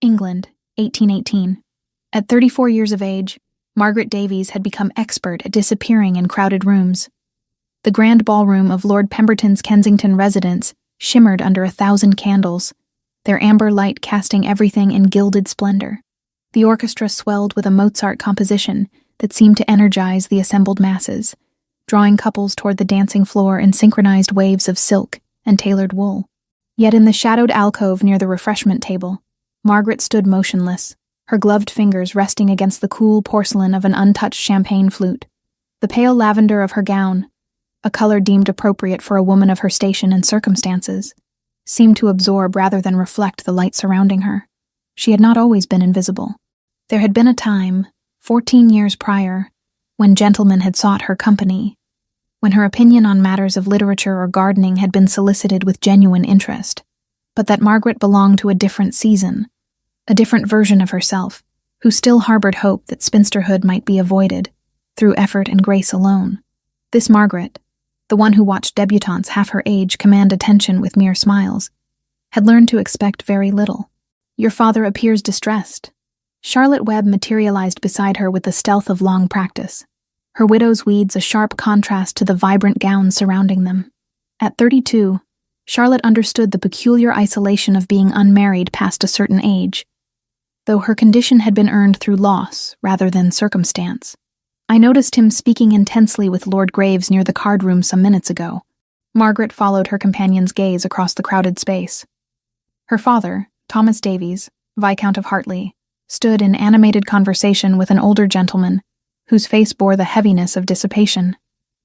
England, 1818. At 34 years of age, Margaret Davies had become expert at disappearing in crowded rooms. The grand ballroom of Lord Pemberton's Kensington residence shimmered under 1,000 candles, their amber light casting everything in gilded splendor. The orchestra swelled with a Mozart composition that seemed to energize the assembled masses, drawing couples toward the dancing floor in synchronized waves of silk and tailored wool. Yet in the shadowed alcove near the refreshment table, Margaret stood motionless, her gloved fingers resting against the cool porcelain of an untouched champagne flute. The pale lavender of her gown, a color deemed appropriate for a woman of her station and circumstances, seemed to absorb rather than reflect the light surrounding her. She had not always been invisible. There had been a time, 14 years prior, when gentlemen had sought her company, when her opinion on matters of literature or gardening had been solicited with genuine interest, but that Margaret belonged to a different season, a different version of herself, who still harbored hope that spinsterhood might be avoided, through effort and grace alone. This Margaret, the one who watched debutantes half her age command attention with mere smiles, had learned to expect very little. "Your father appears distressed." Charlotte Webb materialized beside her with the stealth of long practice, her widow's weeds a sharp contrast to the vibrant gowns surrounding them. At 32, Charlotte understood the peculiar isolation of being unmarried past a certain age, though her condition had been earned through loss rather than circumstance. "I noticed him speaking intensely with Lord Graves near the card room some minutes ago." Margaret followed her companion's gaze across the crowded space. Her father, Thomas Davies, Viscount of Hartley, stood in animated conversation with an older gentleman whose face bore the heaviness of dissipation.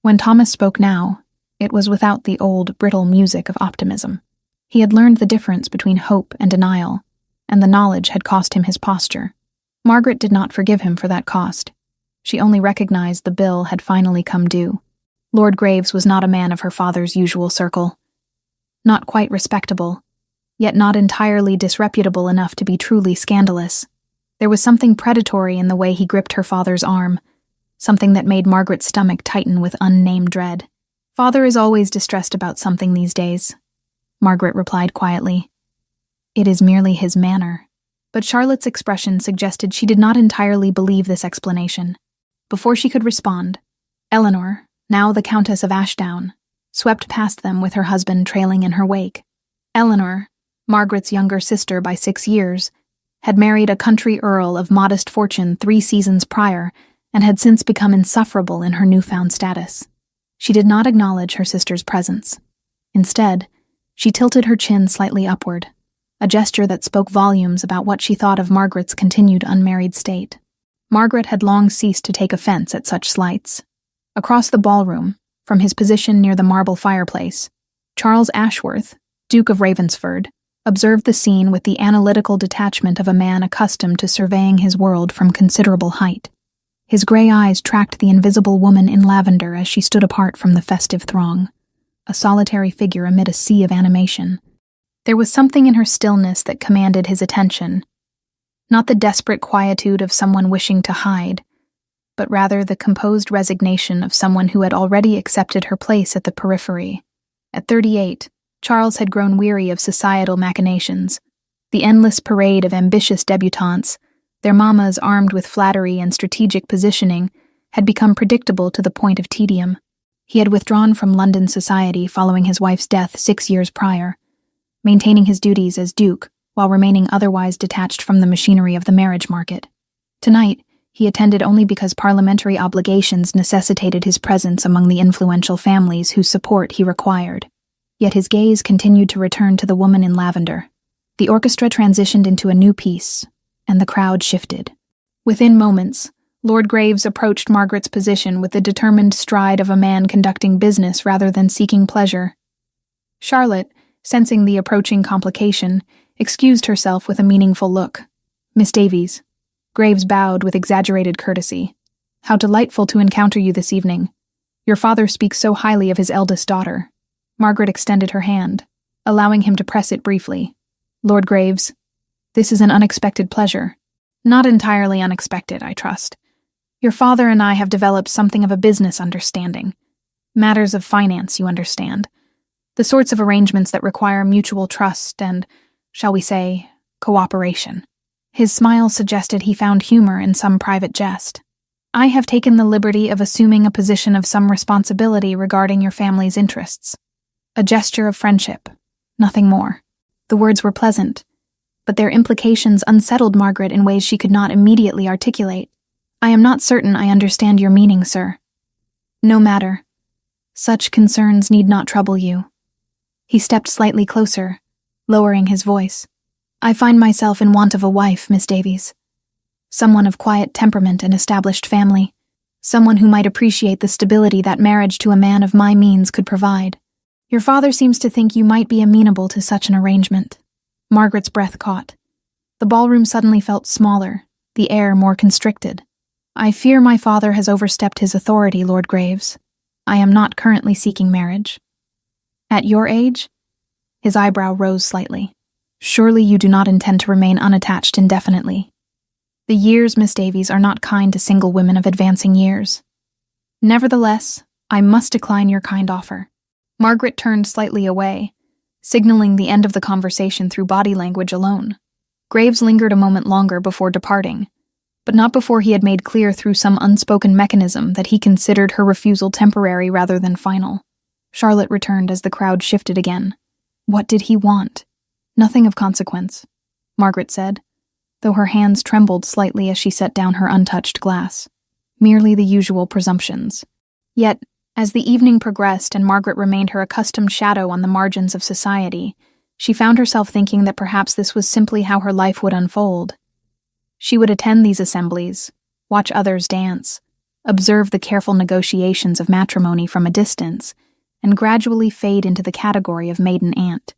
When Thomas spoke now, it was without the old, brittle music of optimism. He had learned the difference between hope and denial, and the knowledge had cost him his posture. Margaret did not forgive him for that cost. She only recognized the bill had finally come due. Lord Graves was not a man of her father's usual circle. Not quite respectable, yet not entirely disreputable enough to be truly scandalous. There was something predatory in the way he gripped her father's arm, something that made Margaret's stomach tighten with unnamed dread. "Father is always distressed about something these days," Margaret replied quietly. "It is merely his manner." But Charlotte's expression suggested she did not entirely believe this explanation. Before she could respond, Eleanor, now the Countess of Ashdown, swept past them with her husband trailing in her wake. Eleanor, Margaret's younger sister by 6 years, had married a country earl of modest fortune 3 seasons prior and had since become insufferable in her newfound status. She did not acknowledge her sister's presence. Instead, she tilted her chin slightly upward, a gesture that spoke volumes about what she thought of Margaret's continued unmarried state. Margaret had long ceased to take offense at such slights. Across the ballroom, from his position near the marble fireplace, Charles Ashworth, Duke of Ravensford, observed the scene with the analytical detachment of a man accustomed to surveying his world from considerable height. His gray eyes tracked the invisible woman in lavender as she stood apart from the festive throng, a solitary figure amid a sea of animation. There was something in her stillness that commanded his attention, not the desperate quietude of someone wishing to hide, but rather the composed resignation of someone who had already accepted her place at the periphery. At 38, Charles had grown weary of societal machinations, the endless parade of ambitious debutantes, their mammas armed with flattery and strategic positioning, had become predictable to the point of tedium. He had withdrawn from London society following his wife's death 6 years prior, maintaining his duties as Duke while remaining otherwise detached from the machinery of the marriage market. Tonight, he attended only because parliamentary obligations necessitated his presence among the influential families whose support he required. Yet his gaze continued to return to the woman in lavender. The orchestra transitioned into a new piece, and the crowd shifted. Within moments, Lord Graves approached Margaret's position with the determined stride of a man conducting business rather than seeking pleasure. Charlotte, sensing the approaching complication, excused herself with a meaningful look. "Miss Davies." Graves bowed with exaggerated courtesy. "How delightful to encounter you this evening. Your father speaks so highly of his eldest daughter." Margaret extended her hand, allowing him to press it briefly. "Lord Graves, this is an unexpected pleasure." "Not entirely unexpected, I trust. Your father and I have developed something of a business understanding. Matters of finance, you understand. The sorts of arrangements that require mutual trust and, shall we say, cooperation." His smile suggested he found humor in some private jest. "I have taken the liberty of assuming a position of some responsibility regarding your family's interests. A gesture of friendship, nothing more." The words were pleasant, but their implications unsettled Margaret in ways she could not immediately articulate. "I am not certain I understand your meaning, sir." "No matter. Such concerns need not trouble you." He stepped slightly closer, lowering his voice. "I find myself in want of a wife, Miss Davies. Someone of quiet temperament and established family. Someone who might appreciate the stability that marriage to a man of my means could provide. Your father seems to think you might be amenable to such an arrangement." Margaret's breath caught. The ballroom suddenly felt smaller, the air more constricted. "I fear my father has overstepped his authority, Lord Graves. I am not currently seeking marriage." "At your age?" His eyebrow rose slightly. "Surely you do not intend to remain unattached indefinitely." "The years, Miss Davies, are not kind to single women of advancing years." "Nevertheless, I must decline your kind offer." Margaret turned slightly away, signaling the end of the conversation through body language alone. Graves lingered a moment longer before departing, but not before he had made clear through some unspoken mechanism that he considered her refusal temporary rather than final. Charlotte returned as the crowd shifted again. What did he want? "Nothing of consequence," Margaret said, though her hands trembled slightly as she set down her untouched glass. "Merely the usual presumptions." Yet, as the evening progressed and Margaret remained her accustomed shadow on the margins of society, she found herself thinking that perhaps this was simply how her life would unfold. She would attend these assemblies, watch others dance, observe the careful negotiations of matrimony from a distance, and gradually fade into the category of maiden aunt,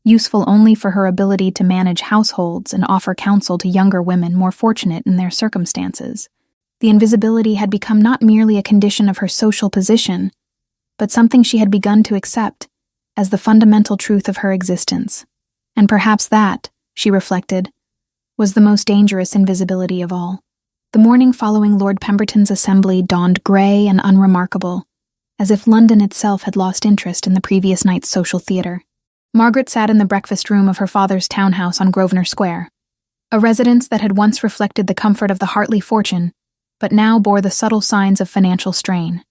useful only for her ability to manage households and offer counsel to younger women more fortunate in their circumstances. The invisibility had become not merely a condition of her social position, but something she had begun to accept as the fundamental truth of her existence. And perhaps that, she reflected, was the most dangerous invisibility of all. The morning following Lord Pemberton's assembly dawned grey and unremarkable, as if London itself had lost interest in the previous night's social theatre. Margaret sat in the breakfast room of her father's townhouse on Grosvenor Square, a residence that had once reflected the comfort of the Hartley fortune, but now bore the subtle signs of financial strain.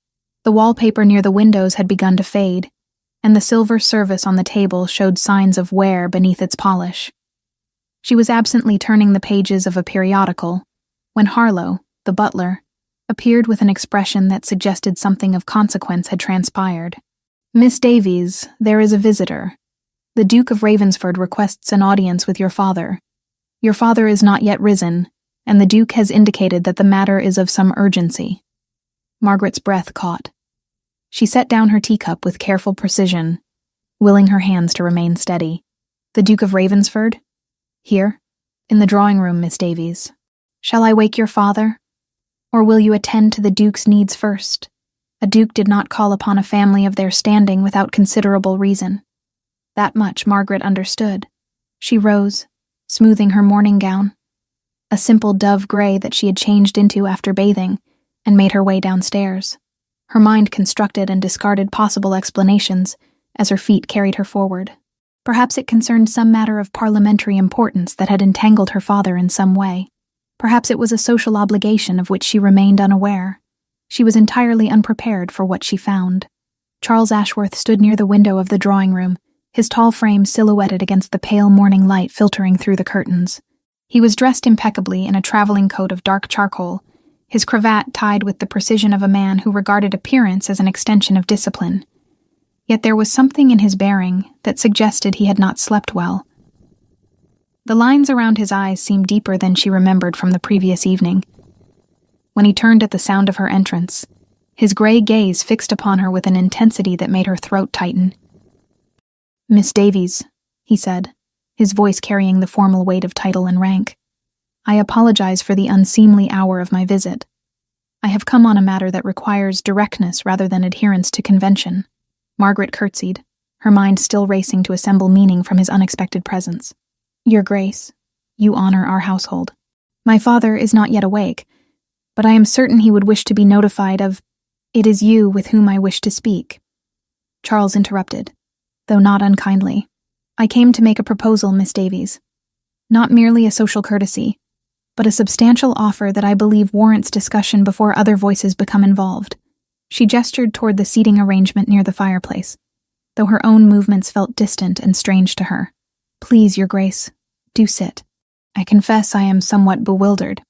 The wallpaper near the windows had begun to fade, and the silver service on the table showed signs of wear beneath its polish. She was absently turning the pages of a periodical, when Harlow, the butler, appeared with an expression that suggested something of consequence had transpired. "Miss Davies, there is a visitor. The Duke of Ravensford requests an audience with your father. Your father is not yet risen, and the Duke has indicated that the matter is of some urgency." Margaret's breath caught. She set down her teacup with careful precision, willing her hands to remain steady. "The Duke of Ravensford? Here? In the drawing room, Miss Davies. Shall I wake your father? Or will you attend to the Duke's needs first? A Duke did not call upon a family of their standing without considerable reason." That much Margaret understood. She rose, smoothing her morning gown, a simple dove gray that she had changed into after bathing, and made her way downstairs. Her mind constructed and discarded possible explanations as her feet carried her forward. Perhaps it concerned some matter of parliamentary importance that had entangled her father in some way. Perhaps it was a social obligation of which she remained unaware. She was entirely unprepared for what she found. Charles Ashworth stood near the window of the drawing room, his tall frame silhouetted against the pale morning light filtering through the curtains. He was dressed impeccably in a traveling coat of dark charcoal, his cravat tied with the precision of a man who regarded appearance as an extension of discipline. Yet there was something in his bearing that suggested he had not slept well. The lines around his eyes seemed deeper than she remembered from the previous evening. When he turned at the sound of her entrance, his gray gaze fixed upon her with an intensity that made her throat tighten. "Miss Davies," he said, his voice carrying the formal weight of title and rank. "I apologize for the unseemly hour of my visit. I have come on a matter that requires directness rather than adherence to convention." Margaret curtsied, her mind still racing to assemble meaning from his unexpected presence. "Your Grace, you honor our household. My father is not yet awake, but I am certain he would wish to be notified of— It is you with whom I wish to speak." Charles interrupted, though not unkindly. "I came to make a proposal, Miss Davies. Not merely a social courtesy, but a substantial offer that I believe warrants discussion before other voices become involved. She gestured toward the seating arrangement near the fireplace, though her own movements felt distant and strange to her. Please, Your Grace, do sit. I confess I am somewhat bewildered.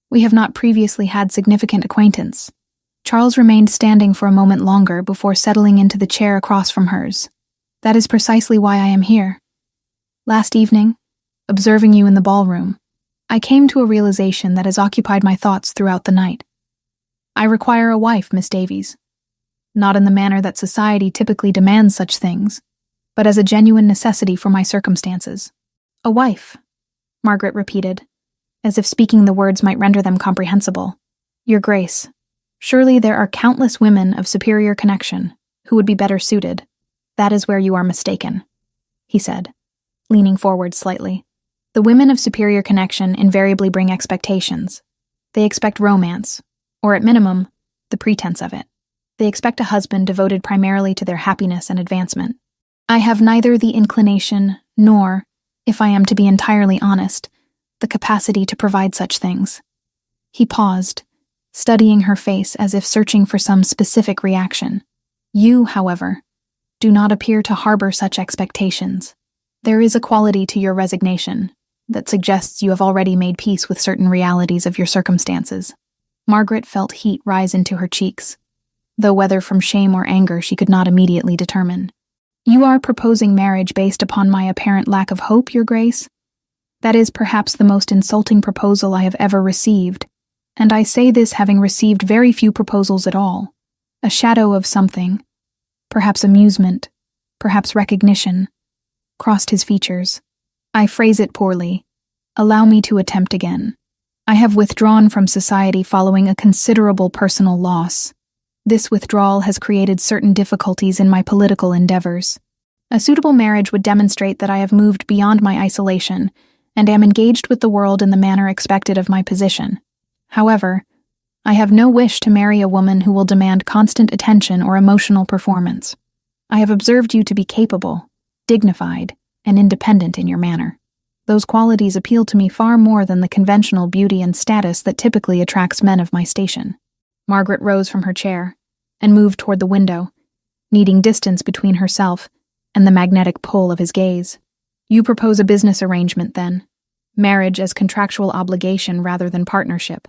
We have not previously had significant acquaintance. Charles remained standing for a moment longer before settling into the chair across from hers. That is precisely why I am here. Last evening, observing you in the ballroom, I came to a realization that has occupied my thoughts throughout the night. I require a wife, Miss Davies. Not in the manner that society typically demands such things, but as a genuine necessity for my circumstances. A wife, Margaret repeated, as if speaking the words might render them comprehensible. Your Grace, surely there are countless women of superior connection who would be better suited. That is where you are mistaken, he said, leaning forward slightly. The women of superior connection invariably bring expectations. They expect romance, or at minimum, the pretense of it. They expect a husband devoted primarily to their happiness and advancement. I have neither the inclination nor, if I am to be entirely honest, the capacity to provide such things. He paused, studying her face as if searching for some specific reaction. You, however, do not appear to harbor such expectations. There is a quality to your resignation that suggests you have already made peace with certain realities of your circumstances. Margaret felt heat rise into her cheeks, though whether from shame or anger she could not immediately determine. You are proposing marriage based upon my apparent lack of hope, Your Grace? That is perhaps the most insulting proposal I have ever received, and I say this having received very few proposals at all. A shadow of something, perhaps amusement, perhaps recognition, crossed his features. I phrase it poorly. Allow me to attempt again. I have withdrawn from society following a considerable personal loss. This withdrawal has created certain difficulties in my political endeavors. A suitable marriage would demonstrate that I have moved beyond my isolation and am engaged with the world in the manner expected of my position. However, I have no wish to marry a woman who will demand constant attention or emotional performance. I have observed you to be capable, dignified, and independent in your manner. Those qualities appeal to me far more than the conventional beauty and status that typically attracts men of my station. Margaret rose from her chair and moved toward the window, needing distance between herself and the magnetic pull of his gaze. You propose a business arrangement, then? Marriage as contractual obligation rather than partnership.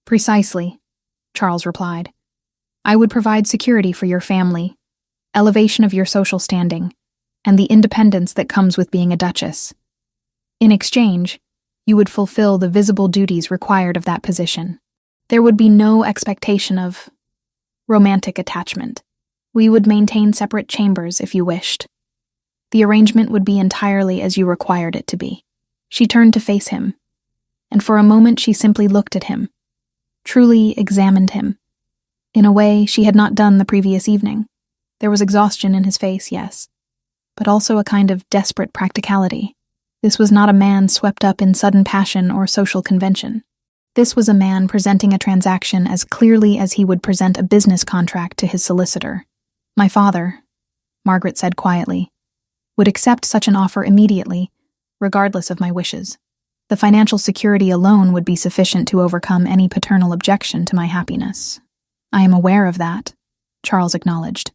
Precisely, Charles replied. I would provide security for your family, elevation of your social standing, and the independence that comes with being a duchess. In exchange, you would fulfill the visible duties required of that position. There would be no expectation of romantic attachment. We would maintain separate chambers if you wished. The arrangement would be entirely as you required it to be. She turned to face him, and for a moment she simply looked at him, truly examined him, in a way she had not done the previous evening. There was exhaustion in his face, yes, but also a kind of desperate practicality. This was not a man swept up in sudden passion or social convention. This was a man presenting a transaction as clearly as he would present a business contract to his solicitor. My father, Margaret said quietly, would accept such an offer immediately, regardless of my wishes. The financial security alone would be sufficient to overcome any paternal objection to my happiness. I am aware of that, Charles acknowledged,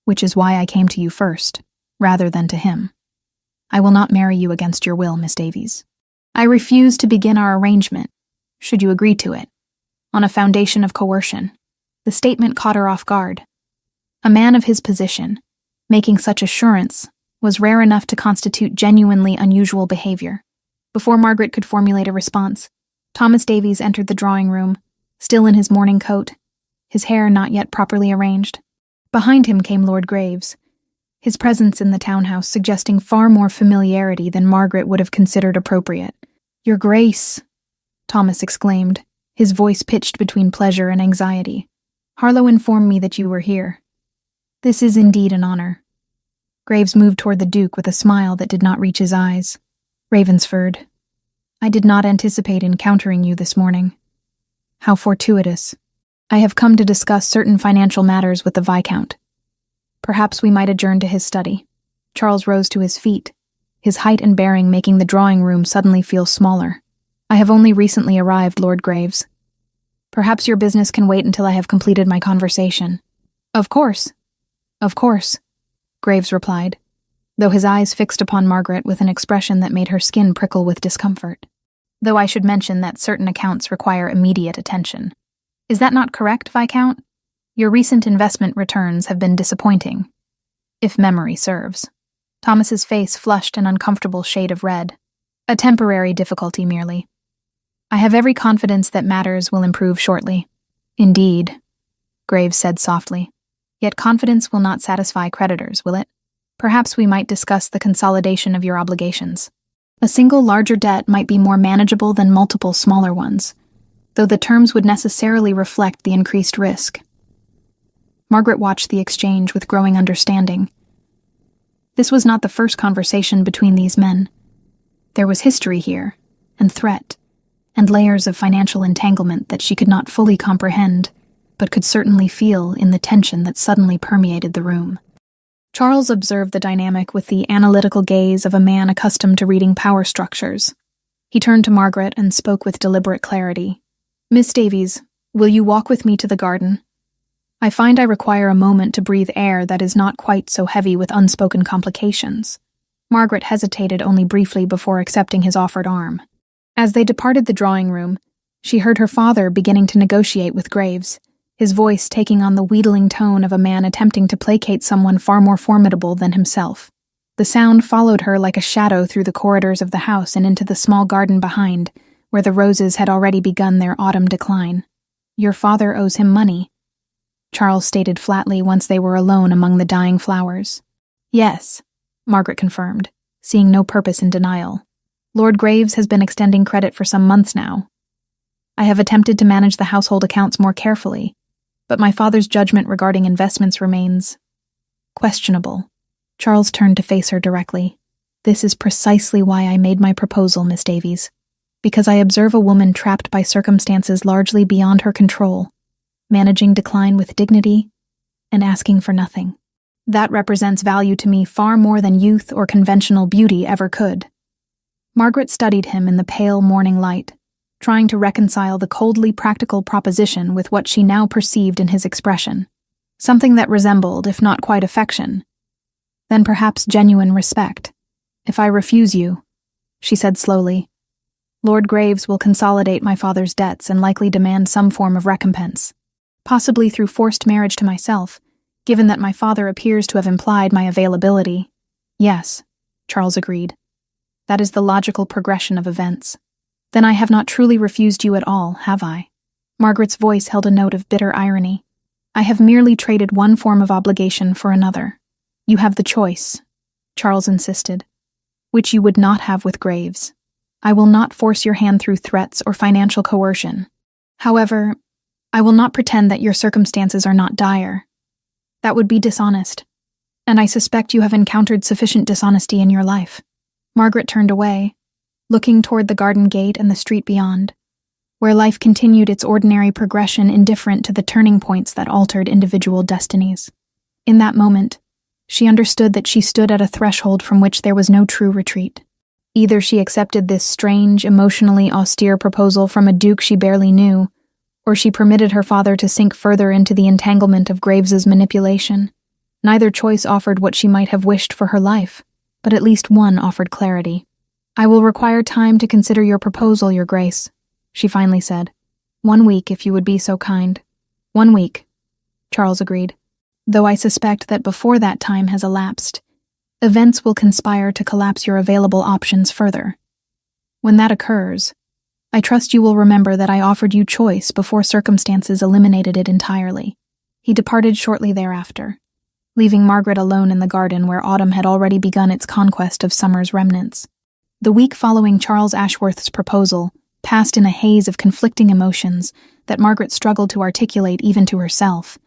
which is why I came to you first, rather than to him. I will not marry you against your will, Miss Davies. I refuse to begin our arrangement, should you agree to it, on a foundation of coercion. The statement caught her off guard. A man of his position, making such assurance, was rare enough to constitute genuinely unusual behavior. Before Margaret could formulate a response, Thomas Davies entered the drawing room, still in his morning coat, his hair not yet properly arranged. Behind him came Lord Graves, his presence in the townhouse suggesting far more familiarity than Margaret would have considered appropriate. Your Grace, Thomas exclaimed, his voice pitched between pleasure and anxiety. Harlow informed me that you were here. This is indeed an honor. Graves moved toward the Duke with a smile that did not reach his eyes. Ravensford, I did not anticipate encountering you this morning. How fortuitous. I have come to discuss certain financial matters with the Viscount. Perhaps we might adjourn to his study. Charles rose to his feet, his height and bearing making the drawing room suddenly feel smaller. "I have only recently arrived, Lord Graves. Perhaps your business can wait until I have completed my conversation." Of course, Graves replied, though his eyes fixed upon Margaret with an expression that made her skin prickle with discomfort. "Though I should mention that certain accounts require immediate attention. Is that not correct, Viscount? Your recent investment returns have been disappointing, if memory serves." Thomas's face flushed an uncomfortable shade of red. "A temporary difficulty merely. I have every confidence that matters will improve shortly." "Indeed," Graves said softly. "Yet confidence will not satisfy creditors, will it? Perhaps we might discuss the consolidation of your obligations. A single larger debt might be more manageable than multiple smaller ones, though the terms would necessarily reflect the increased risk." Margaret watched the exchange with growing understanding. This was not the first conversation between these men. There was history here, and threat, and layers of financial entanglement that she could not fully comprehend, but could certainly feel in the tension that suddenly permeated the room. Charles observed the dynamic with the analytical gaze of a man accustomed to reading power structures. He turned to Margaret and spoke with deliberate clarity. "Miss Davies, will you walk with me to the garden? I find I require a moment to breathe air that is not quite so heavy with unspoken complications." Margaret hesitated only briefly before accepting his offered arm. As they departed the drawing room, she heard her father beginning to negotiate with Graves, his voice taking on the wheedling tone of a man attempting to placate someone far more formidable than himself. The sound followed her like a shadow through the corridors of the house and into the small garden behind, where the roses had already begun their autumn decline. "Your father owes him money," Charles stated flatly once they were alone among the dying flowers. "Yes," Margaret confirmed, seeing no purpose in denial. "Lord Graves has been extending credit for some months now. I have attempted to manage the household accounts more carefully, but my father's judgment regarding investments remains questionable." Charles turned to face her directly. "This is precisely why I made my proposal, Miss Davies, because I observe a woman trapped by circumstances largely beyond her control, managing decline with dignity and asking for nothing. That represents value to me far more than youth or conventional beauty ever could." Margaret studied him in the pale morning light, trying to reconcile the coldly practical proposition with what she now perceived in his expression. Something that resembled, if not quite affection, then perhaps genuine respect. "If I refuse you," she said slowly, "Lord Graves will consolidate my father's debts and likely demand some form of recompense, possibly through forced marriage to myself, given that my father appears to have implied my availability." "Yes," Charles agreed. "That is the logical progression of events. Then I have not truly refused you at all, have I?" Margaret's voice held a note of bitter irony. "I have merely traded one form of obligation for another. You have the choice," Charles insisted, "which you would not have with Graves. I will not force your hand through threats or financial coercion. However, I will not pretend that your circumstances are not dire. That would be dishonest, and I suspect you have encountered sufficient dishonesty in your life." Margaret turned away, looking toward the garden gate and the street beyond, where life continued its ordinary progression indifferent to the turning points that altered individual destinies. In that moment, she understood that she stood at a threshold from which there was no true retreat. Either she accepted this strange, emotionally austere proposal from a duke she barely knew, or she permitted her father to sink further into the entanglement of Graves's manipulation. Neither choice offered what she might have wished for her life, but at least one offered clarity. "I will require time to consider your proposal, Your Grace," she finally said. "1 week, if you would be so kind." "1 week," Charles agreed, "though I suspect that before that time has elapsed, events will conspire to collapse your available options further. When that occurs, I trust you will remember that I offered you choice before circumstances eliminated it entirely." He departed shortly thereafter, leaving Margaret alone in the garden where autumn had already begun its conquest of summer's remnants. The week following Charles Ashworth's proposal passed in a haze of conflicting emotions that Margaret struggled to articulate even to herself.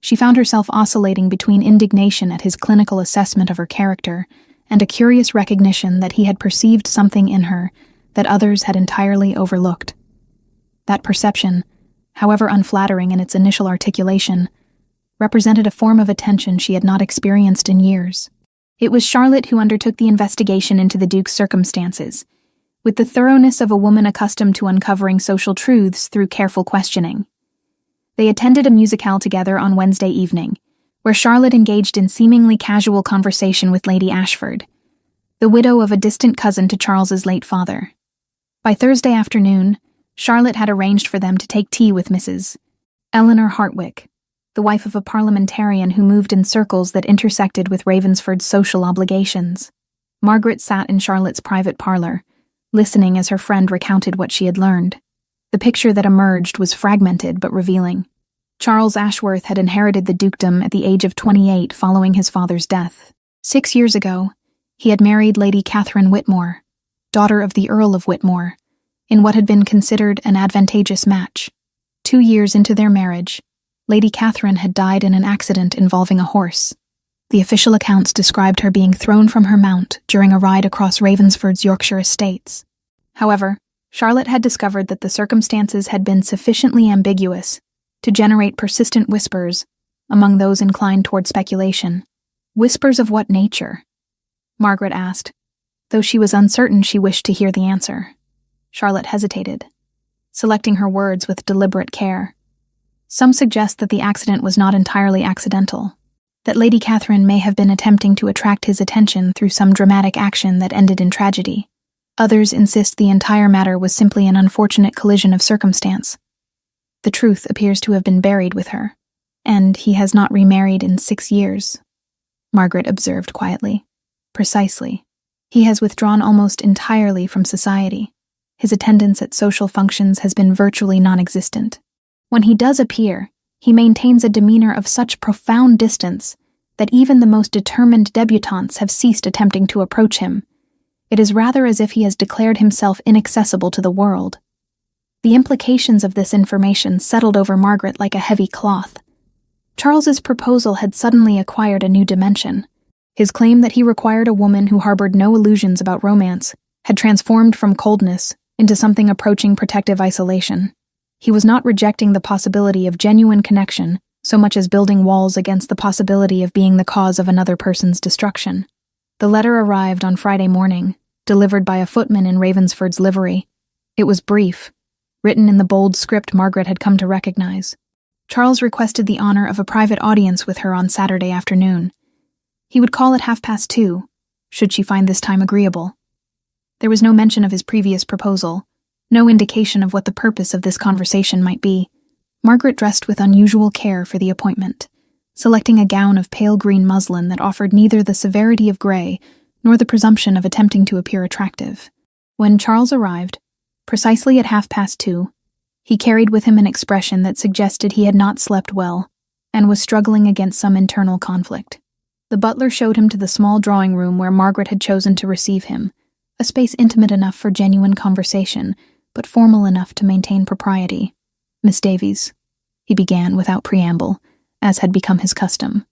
She found herself oscillating between indignation at his clinical assessment of her character and a curious recognition that he had perceived something in her that others had entirely overlooked. That perception, however unflattering in its initial articulation, represented a form of attention she had not experienced in years. It was Charlotte who undertook the investigation into the Duke's circumstances, with the thoroughness of a woman accustomed to uncovering social truths through careful questioning. They attended a musicale together on Wednesday evening, where Charlotte engaged in seemingly casual conversation with Lady Ashford, the widow of a distant cousin to Charles's late father. By Thursday afternoon, Charlotte had arranged for them to take tea with Mrs. Eleanor Hartwick, the wife of a parliamentarian who moved in circles that intersected with Ravensford's social obligations. Margaret sat in Charlotte's private parlor, listening as her friend recounted what she had learned. The picture that emerged was fragmented but revealing. Charles Ashworth had inherited the dukedom at the age of 28 following his father's death. 6 years ago, he had married Lady Catherine Whitmore, daughter of the Earl of Whitmore, in what had been considered an advantageous match. 2 years into their marriage, Lady Catherine had died in an accident involving a horse. The official accounts described her being thrown from her mount during a ride across Ravensford's Yorkshire estates. However, Charlotte had discovered that the circumstances had been sufficiently ambiguous to generate persistent whispers among those inclined toward speculation. Whispers of what nature? Margaret asked. Though she was uncertain, she wished to hear the answer. Charlotte hesitated, selecting her words with deliberate care. Some suggest that the accident was not entirely accidental, that Lady Catherine may have been attempting to attract his attention through some dramatic action that ended in tragedy. Others insist the entire matter was simply an unfortunate collision of circumstance. The truth appears to have been buried with her, and he has not remarried in 6 years, Margaret observed quietly. Precisely. He has withdrawn almost entirely from society. His attendance at social functions has been virtually non-existent. When he does appear, he maintains a demeanor of such profound distance that even the most determined debutantes have ceased attempting to approach him. It is rather as if he has declared himself inaccessible to the world. The implications of this information settled over Margaret like a heavy cloth. Charles's proposal had suddenly acquired a new dimension. His claim that he required a woman who harbored no illusions about romance had transformed from coldness into something approaching protective isolation. He was not rejecting the possibility of genuine connection so much as building walls against the possibility of being the cause of another person's destruction. The letter arrived on Friday morning, delivered by a footman in Ravensford's livery. It was brief, written in the bold script Margaret had come to recognize. Charles requested the honor of a private audience with her on Saturday afternoon. He would call at 2:30, should she find this time agreeable. There was no mention of his previous proposal, no indication of what the purpose of this conversation might be. Margaret dressed with unusual care for the appointment, selecting a gown of pale green muslin that offered neither the severity of gray nor the presumption of attempting to appear attractive. When Charles arrived, precisely at 2:30, he carried with him an expression that suggested he had not slept well and was struggling against some internal conflict. The butler showed him to the small drawing room where Margaret had chosen to receive him, a space intimate enough for genuine conversation, but formal enough to maintain propriety. "Miss Davies," he began without preamble, as had become his custom,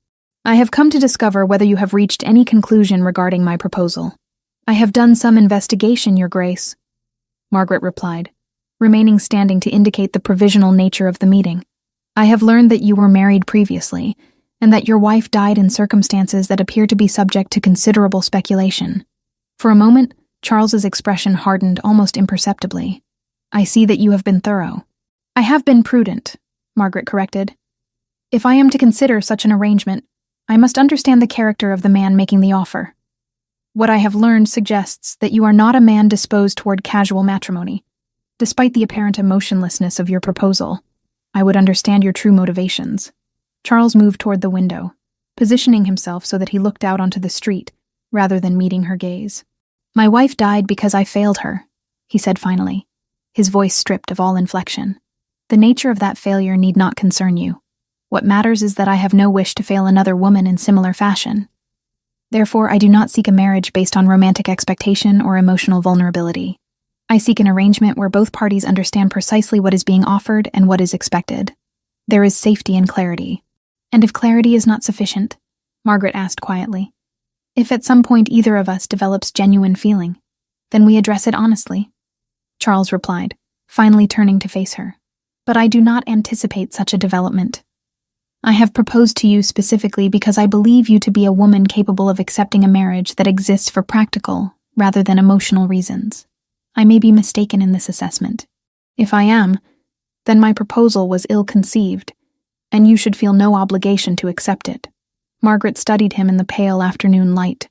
"I have come to discover whether you have reached any conclusion regarding my proposal." "I have done some investigation, Your Grace," Margaret replied, remaining standing to indicate the provisional nature of the meeting. "I have learned that you were married previously, and that your wife died in circumstances that appear to be subject to considerable speculation." For a moment, Charles's expression hardened almost imperceptibly. "I see that you have been thorough." "I have been prudent," Margaret corrected. "If I am to consider such an arrangement, I must understand the character of the man making the offer. What I have learned suggests that you are not a man disposed toward casual matrimony. Despite the apparent emotionlessness of your proposal, I would understand your true motivations." Charles moved toward the window, positioning himself so that he looked out onto the street, rather than meeting her gaze. "My wife died because I failed her," he said finally, his voice stripped of all inflection. "The nature of that failure need not concern you. What matters is that I have no wish to fail another woman in similar fashion. Therefore, I do not seek a marriage based on romantic expectation or emotional vulnerability. I seek an arrangement where both parties understand precisely what is being offered and what is expected. There is safety and clarity." "And if clarity is not sufficient?" Margaret asked quietly. "If at some point either of us develops genuine feeling, then we address it honestly," Charles replied, finally turning to face her. "But I do not anticipate such a development. I have proposed to you specifically because I believe you to be a woman capable of accepting a marriage that exists for practical, rather than emotional reasons. I may be mistaken in this assessment. If I am, then my proposal was ill-conceived, and you should feel no obligation to accept it. Margaret studied him in the pale afternoon light,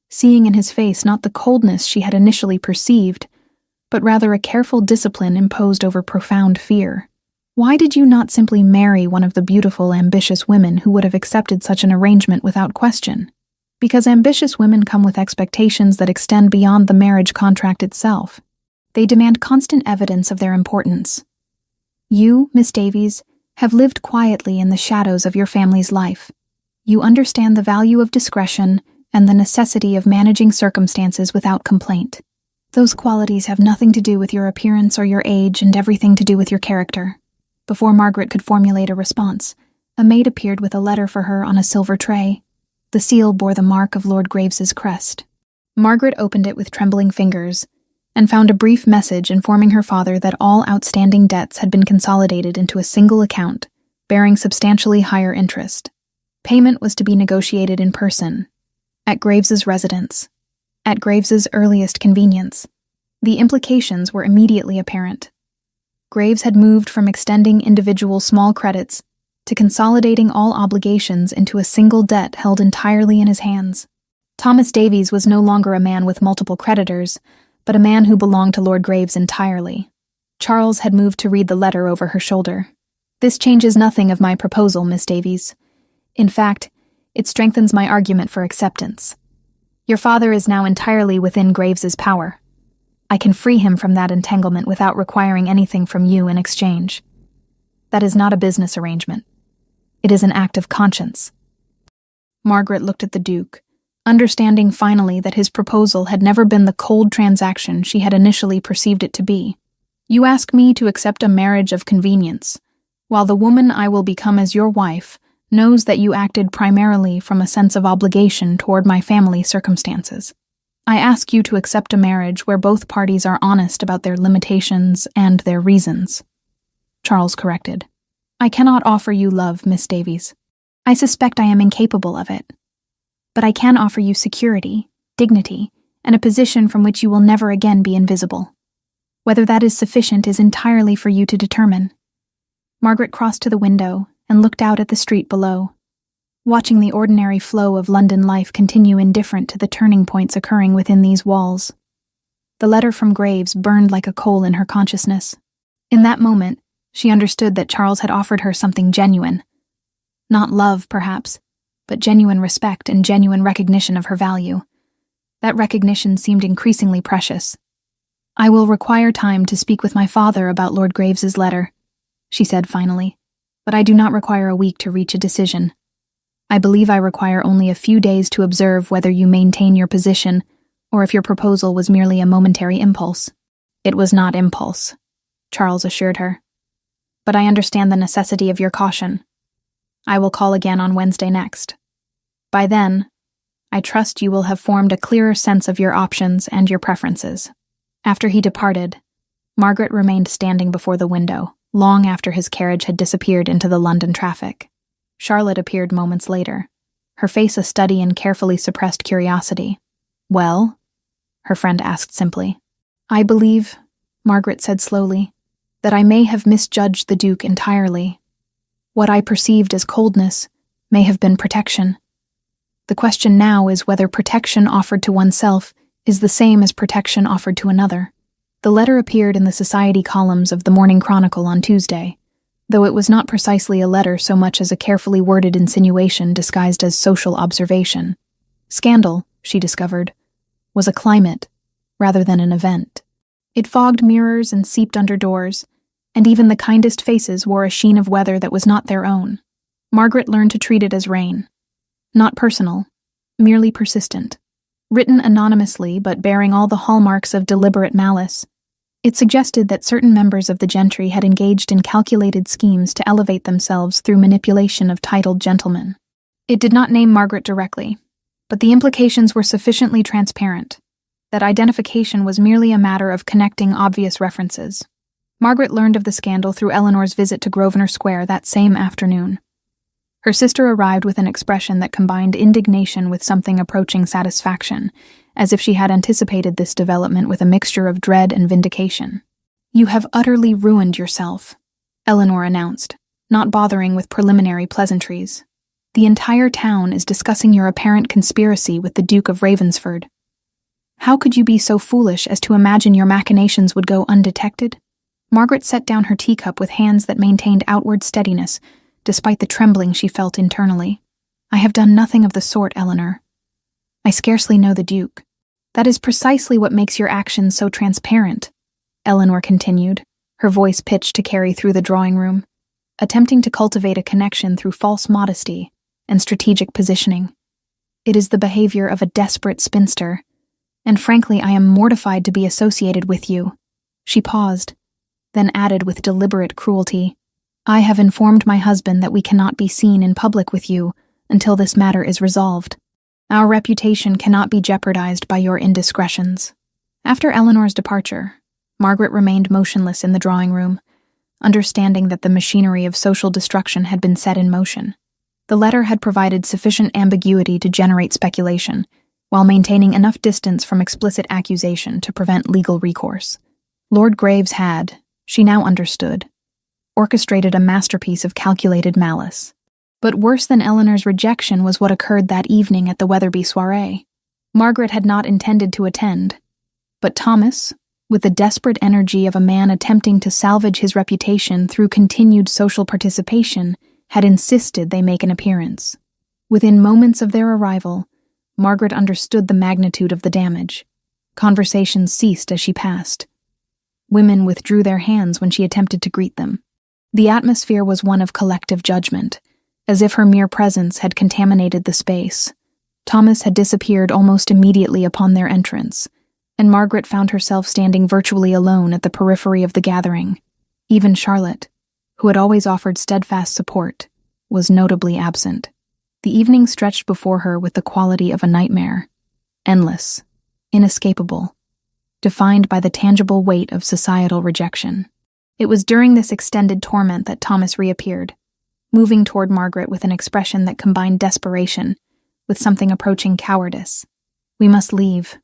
seeing in his face not the coldness she had initially perceived, but rather a careful discipline imposed over profound fear. Why did you not simply marry one of the beautiful, ambitious women who would have accepted such an arrangement without question? Because ambitious women come with expectations that extend beyond the marriage contract itself. They demand constant evidence of their importance. You, Miss Davies, have lived quietly in the shadows of your family's life. You understand the value of discretion and the necessity of managing circumstances without complaint. Those qualities have nothing to do with your appearance or your age and everything to do with your character. Before Margaret could formulate a response, a maid appeared with a letter for her on a silver tray. The seal bore the mark of Lord Graves's crest. Margaret opened it with trembling fingers and found a brief message informing her father that all outstanding debts had been consolidated into a single account, bearing substantially higher interest. Payment was to be negotiated in person, at Graves's residence, at Graves's earliest convenience. The implications were immediately apparent. Graves had moved from extending individual small credits to consolidating all obligations into a single debt held entirely in his hands. Thomas Davies was no longer a man with multiple creditors, but a man who belonged to Lord Graves entirely. Charles had moved to read the letter over her shoulder. This changes nothing of my proposal, Miss Davies. In fact, it strengthens my argument for acceptance. Your father is now entirely within Graves's power. I can free him from that entanglement without requiring anything from you in exchange. That is not a business arrangement. It is an act of conscience. Margaret looked at the Duke, understanding finally that his proposal had never been the cold transaction she had initially perceived it to be. You ask me to accept a marriage of convenience, while the woman I will become as your wife knows that you acted primarily from a sense of obligation toward my family circumstances. I ask you to accept a marriage where both parties are honest about their limitations and their reasons. Charles corrected. I cannot offer you love, Miss Davies. I suspect I am incapable of it. But I can offer you security, dignity, and a position from which you will never again be invisible. Whether that is sufficient is entirely for you to determine. Margaret crossed to the window and looked out at the street below, watching the ordinary flow of London life continue indifferent to the turning points occurring within these walls. The letter from Graves burned like a coal in her consciousness. In that moment, she understood that Charles had offered her something genuine. Not love, perhaps, but genuine respect and genuine recognition of her value. That recognition seemed increasingly precious. I will require time to speak with my father about Lord Graves's letter, she said finally, but I do not require a week to reach a decision. I believe I require only a few days to observe whether you maintain your position or if your proposal was merely a momentary impulse. It was not impulse, Charles assured her. But I understand the necessity of your caution. I will call again on Wednesday next. By then, I trust you will have formed a clearer sense of your options and your preferences. After he departed, Margaret remained standing before the window, long after his carriage had disappeared into the London traffic. Charlotte appeared moments later, her face a study in carefully suppressed curiosity. Well? Her friend asked simply. I believe, Margaret said slowly, that I may have misjudged the Duke entirely. What I perceived as coldness may have been protection. The question now is whether protection offered to oneself is the same as protection offered to another. The letter appeared in the society columns of the Morning Chronicle on Tuesday, though it was not precisely a letter so much as a carefully worded insinuation disguised as social observation. Scandal, she discovered, was a climate rather than an event. It fogged mirrors and seeped under doors, and even the kindest faces wore a sheen of weather that was not their own. Margaret learned to treat it as rain. Not personal, merely persistent. Written anonymously but bearing all the hallmarks of deliberate malice, it suggested that certain members of the gentry had engaged in calculated schemes to elevate themselves through manipulation of titled gentlemen. It did not name Margaret directly, but the implications were sufficiently transparent that identification was merely a matter of connecting obvious references. Margaret learned of the scandal through Eleanor's visit to Grosvenor Square that same afternoon. Her sister arrived with an expression that combined indignation with something approaching satisfaction, as if she had anticipated this development with a mixture of dread and vindication. "You have utterly ruined yourself," Eleanor announced, not bothering with preliminary pleasantries. "The entire town is discussing your apparent conspiracy with the Duke of Ravensford. How could you be so foolish as to imagine your machinations would go undetected?" Margaret set down her teacup with hands that maintained outward steadiness, despite the trembling she felt internally. "I have done nothing of the sort, Eleanor. I scarcely know the Duke." "That is precisely what makes your actions so transparent," Eleanor continued, her voice pitched to carry through the drawing room, attempting to cultivate a connection through false modesty and strategic positioning. "It is the behavior of a desperate spinster, and frankly I am mortified to be associated with you." She paused, then added with deliberate cruelty, "I have informed my husband that we cannot be seen in public with you until this matter is resolved. Our reputation cannot be jeopardized by your indiscretions." After Eleanor's departure, Margaret remained motionless in the drawing room, understanding that the machinery of social destruction had been set in motion. The letter had provided sufficient ambiguity to generate speculation, while maintaining enough distance from explicit accusation to prevent legal recourse. Lord Graves had, she now understood, orchestrated a masterpiece of calculated malice. But worse than Eleanor's rejection was what occurred that evening at the Weatherby soiree. Margaret had not intended to attend, but Thomas, with the desperate energy of a man attempting to salvage his reputation through continued social participation, had insisted they make an appearance. Within moments of their arrival, Margaret understood the magnitude of the damage. Conversations ceased as she passed. Women withdrew their hands when she attempted to greet them. The atmosphere was one of collective judgment, as if her mere presence had contaminated the space. Thomas had disappeared almost immediately upon their entrance, and Margaret found herself standing virtually alone at the periphery of the gathering. Even Charlotte, who had always offered steadfast support, was notably absent. The evening stretched before her with the quality of a nightmare, endless, inescapable, defined by the tangible weight of societal rejection. It was during this extended torment that Thomas reappeared, moving toward Margaret with an expression that combined desperation with something approaching cowardice. "We must leave,"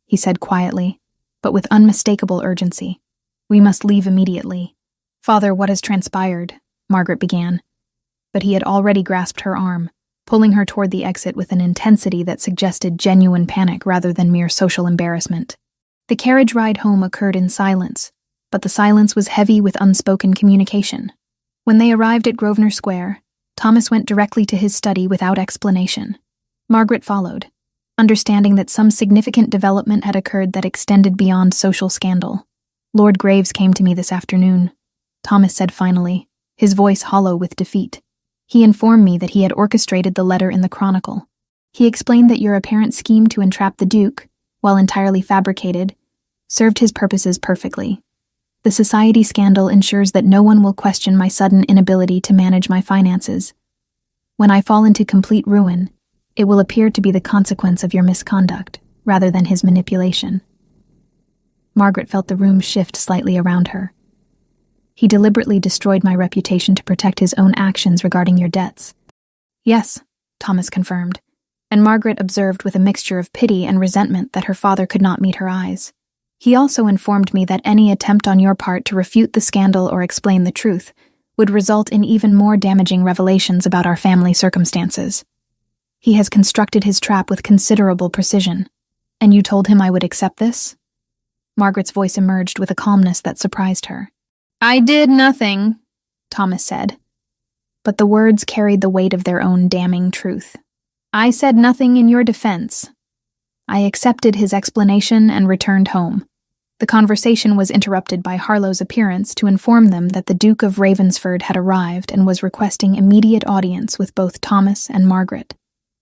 he said quietly, but with unmistakable urgency. "We must leave immediately." "Father, what has transpired?" Margaret began, but he had already grasped her arm, pulling her toward the exit with an intensity that suggested genuine panic rather than mere social embarrassment. The carriage ride home occurred in silence, but the silence was heavy with unspoken communication. When they arrived at Grosvenor Square, Thomas went directly to his study without explanation. Margaret followed, understanding that some significant development had occurred that extended beyond social scandal. "Lord Graves came to me this afternoon," Thomas said finally, his voice hollow with defeat. "He informed me that he had orchestrated the letter in the Chronicle. He explained that your apparent scheme to entrap the Duke, while entirely fabricated, served his purposes perfectly. The society scandal ensures that no one will question my sudden inability to manage my finances. When I fall into complete ruin, it will appear to be the consequence of your misconduct, rather than his manipulation." Margaret felt the room shift slightly around her. "He deliberately destroyed my reputation to protect his own actions regarding your debts." "Yes," Thomas confirmed, and Margaret observed with a mixture of pity and resentment that her father could not meet her eyes. "He also informed me that any attempt on your part to refute the scandal or explain the truth would result in even more damaging revelations about our family circumstances. He has constructed his trap with considerable precision. And you told him I would accept this?" Margaret's voice emerged with a calmness that surprised her. "I did nothing," Thomas said, but the words carried the weight of their own damning truth. "I said nothing in your defense. I accepted his explanation and returned home." The conversation was interrupted by Harlow's appearance to inform them that the Duke of Ravensford had arrived and was requesting immediate audience with both Thomas and Margaret.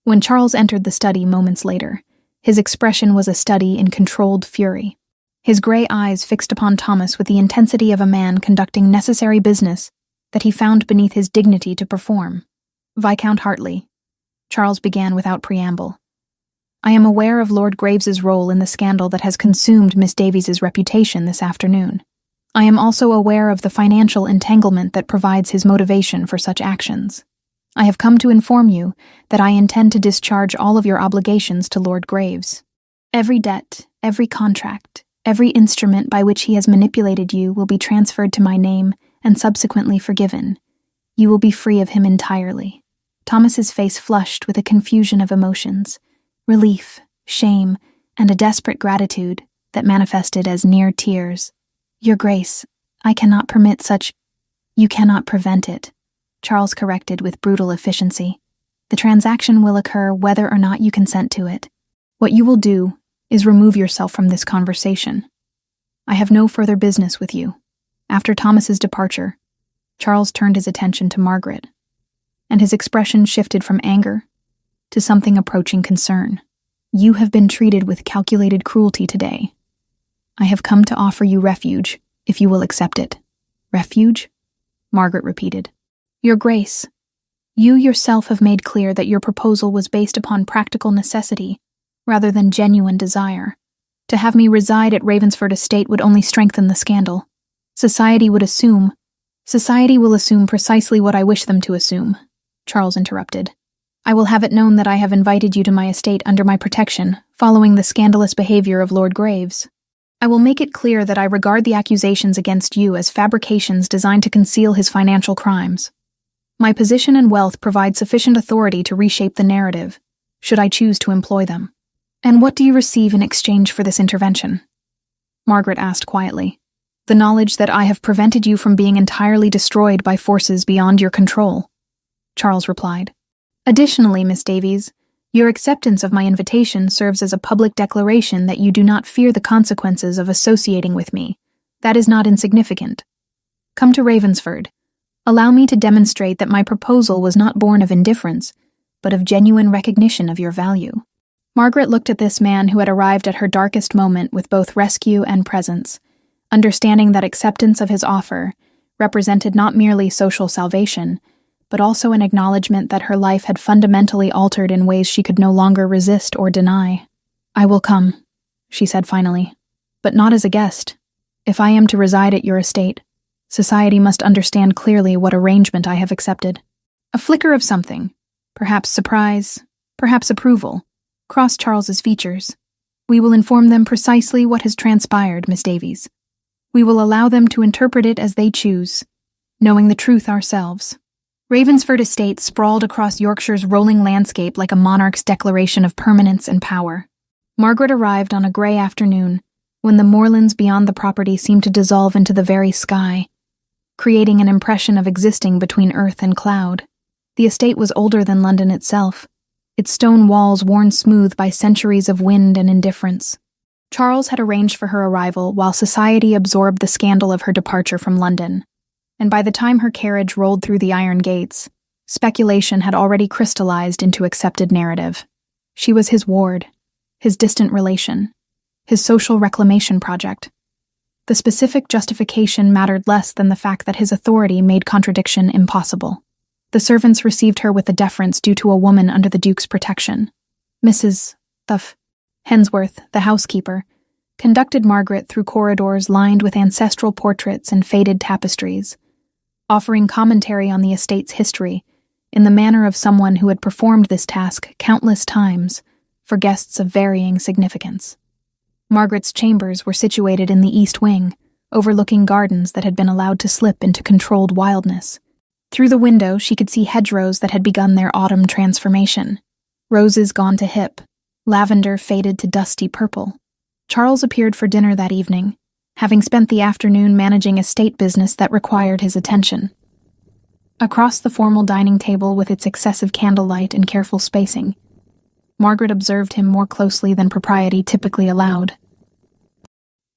When Charles entered the study moments later, his expression was a study in controlled fury. His gray eyes fixed upon Thomas with the intensity of a man conducting necessary business that he found beneath his dignity to perform. "Viscount Hartley," Charles began without preamble, "I am aware of Lord Graves's role in the scandal that has consumed Miss Davies's reputation this afternoon. I am also aware of the financial entanglement that provides his motivation for such actions. I have come to inform you that I intend to discharge all of your obligations to Lord Graves. Every debt, every contract, every instrument by which he has manipulated you will be transferred to my name and subsequently forgiven. You will be free of him entirely." Thomas's face flushed with a confusion of emotions, relief, shame, and a desperate gratitude that manifested as near tears. "Your Grace, I cannot permit such—" "You cannot prevent it," Charles corrected with brutal efficiency. "The transaction will occur whether or not you consent to it. What you will do is remove yourself from this conversation. I have no further business with you." After Thomas's departure, Charles turned his attention to Margaret, and his expression shifted from anger to something approaching concern. "You have been treated with calculated cruelty today. I have come to offer you refuge, if you will accept it." "Refuge?" Margaret repeated. "Your Grace, you yourself have made clear that your proposal was based upon practical necessity rather than genuine desire. To have me reside at Ravensford Estate would only strengthen the scandal. Society will assume precisely what I wish them to assume," Charles interrupted. "I will have it known that I have invited you to my estate under my protection, following the scandalous behavior of Lord Graves. I will make it clear that I regard the accusations against you as fabrications designed to conceal his financial crimes. My position and wealth provide sufficient authority to reshape the narrative, should I choose to employ them." "And what do you receive in exchange for this intervention?" Margaret asked quietly. "The knowledge that I have prevented you from being entirely destroyed by forces beyond your control," Charles replied. "Additionally, Miss Davies, your acceptance of my invitation serves as a public declaration that you do not fear the consequences of associating with me. That is not insignificant. Come to Ravensford. Allow me to demonstrate that my proposal was not born of indifference, but of genuine recognition of your value." Margaret looked at this man who had arrived at her darkest moment with both rescue and presence, understanding that acceptance of his offer represented not merely social salvation, but also an acknowledgement that her life had fundamentally altered in ways she could no longer resist or deny. "I will come," she said finally, "but not as a guest. If I am to reside at your estate, society must understand clearly what arrangement I have accepted." A flicker of something, perhaps surprise, perhaps approval, crossed Charles's features. "We will inform them precisely what has transpired, Miss Davies. We will allow them to interpret it as they choose, knowing the truth ourselves." Ravensford Estate sprawled across Yorkshire's rolling landscape like a monarch's declaration of permanence and power. Margaret arrived on a grey afternoon, when the moorlands beyond the property seemed to dissolve into the very sky, creating an impression of existing between earth and cloud. The estate was older than London itself, its stone walls worn smooth by centuries of wind and indifference. Charles had arranged for her arrival while society absorbed the scandal of her departure from London, and by the time her carriage rolled through the iron gates, speculation had already crystallized into accepted narrative. She was his ward, his distant relation, his social reclamation project. The specific justification mattered less than the fact that his authority made contradiction impossible. The servants received her with the deference due to a woman under the Duke's protection. Mrs. Hensworth, the housekeeper, conducted Margaret through corridors lined with ancestral portraits and faded tapestries, offering commentary on the estate's history in the manner of someone who had performed this task countless times for guests of varying significance. Margaret's chambers were situated in the east wing, overlooking gardens that had been allowed to slip into controlled wildness. Through the window, she could see hedgerows that had begun their autumn transformation. Roses gone to hip, lavender faded to dusty purple. Charles appeared for dinner that evening, having spent the afternoon managing estate business that required his attention. Across the formal dining table with its excessive candlelight and careful spacing, Margaret observed him more closely than propriety typically allowed.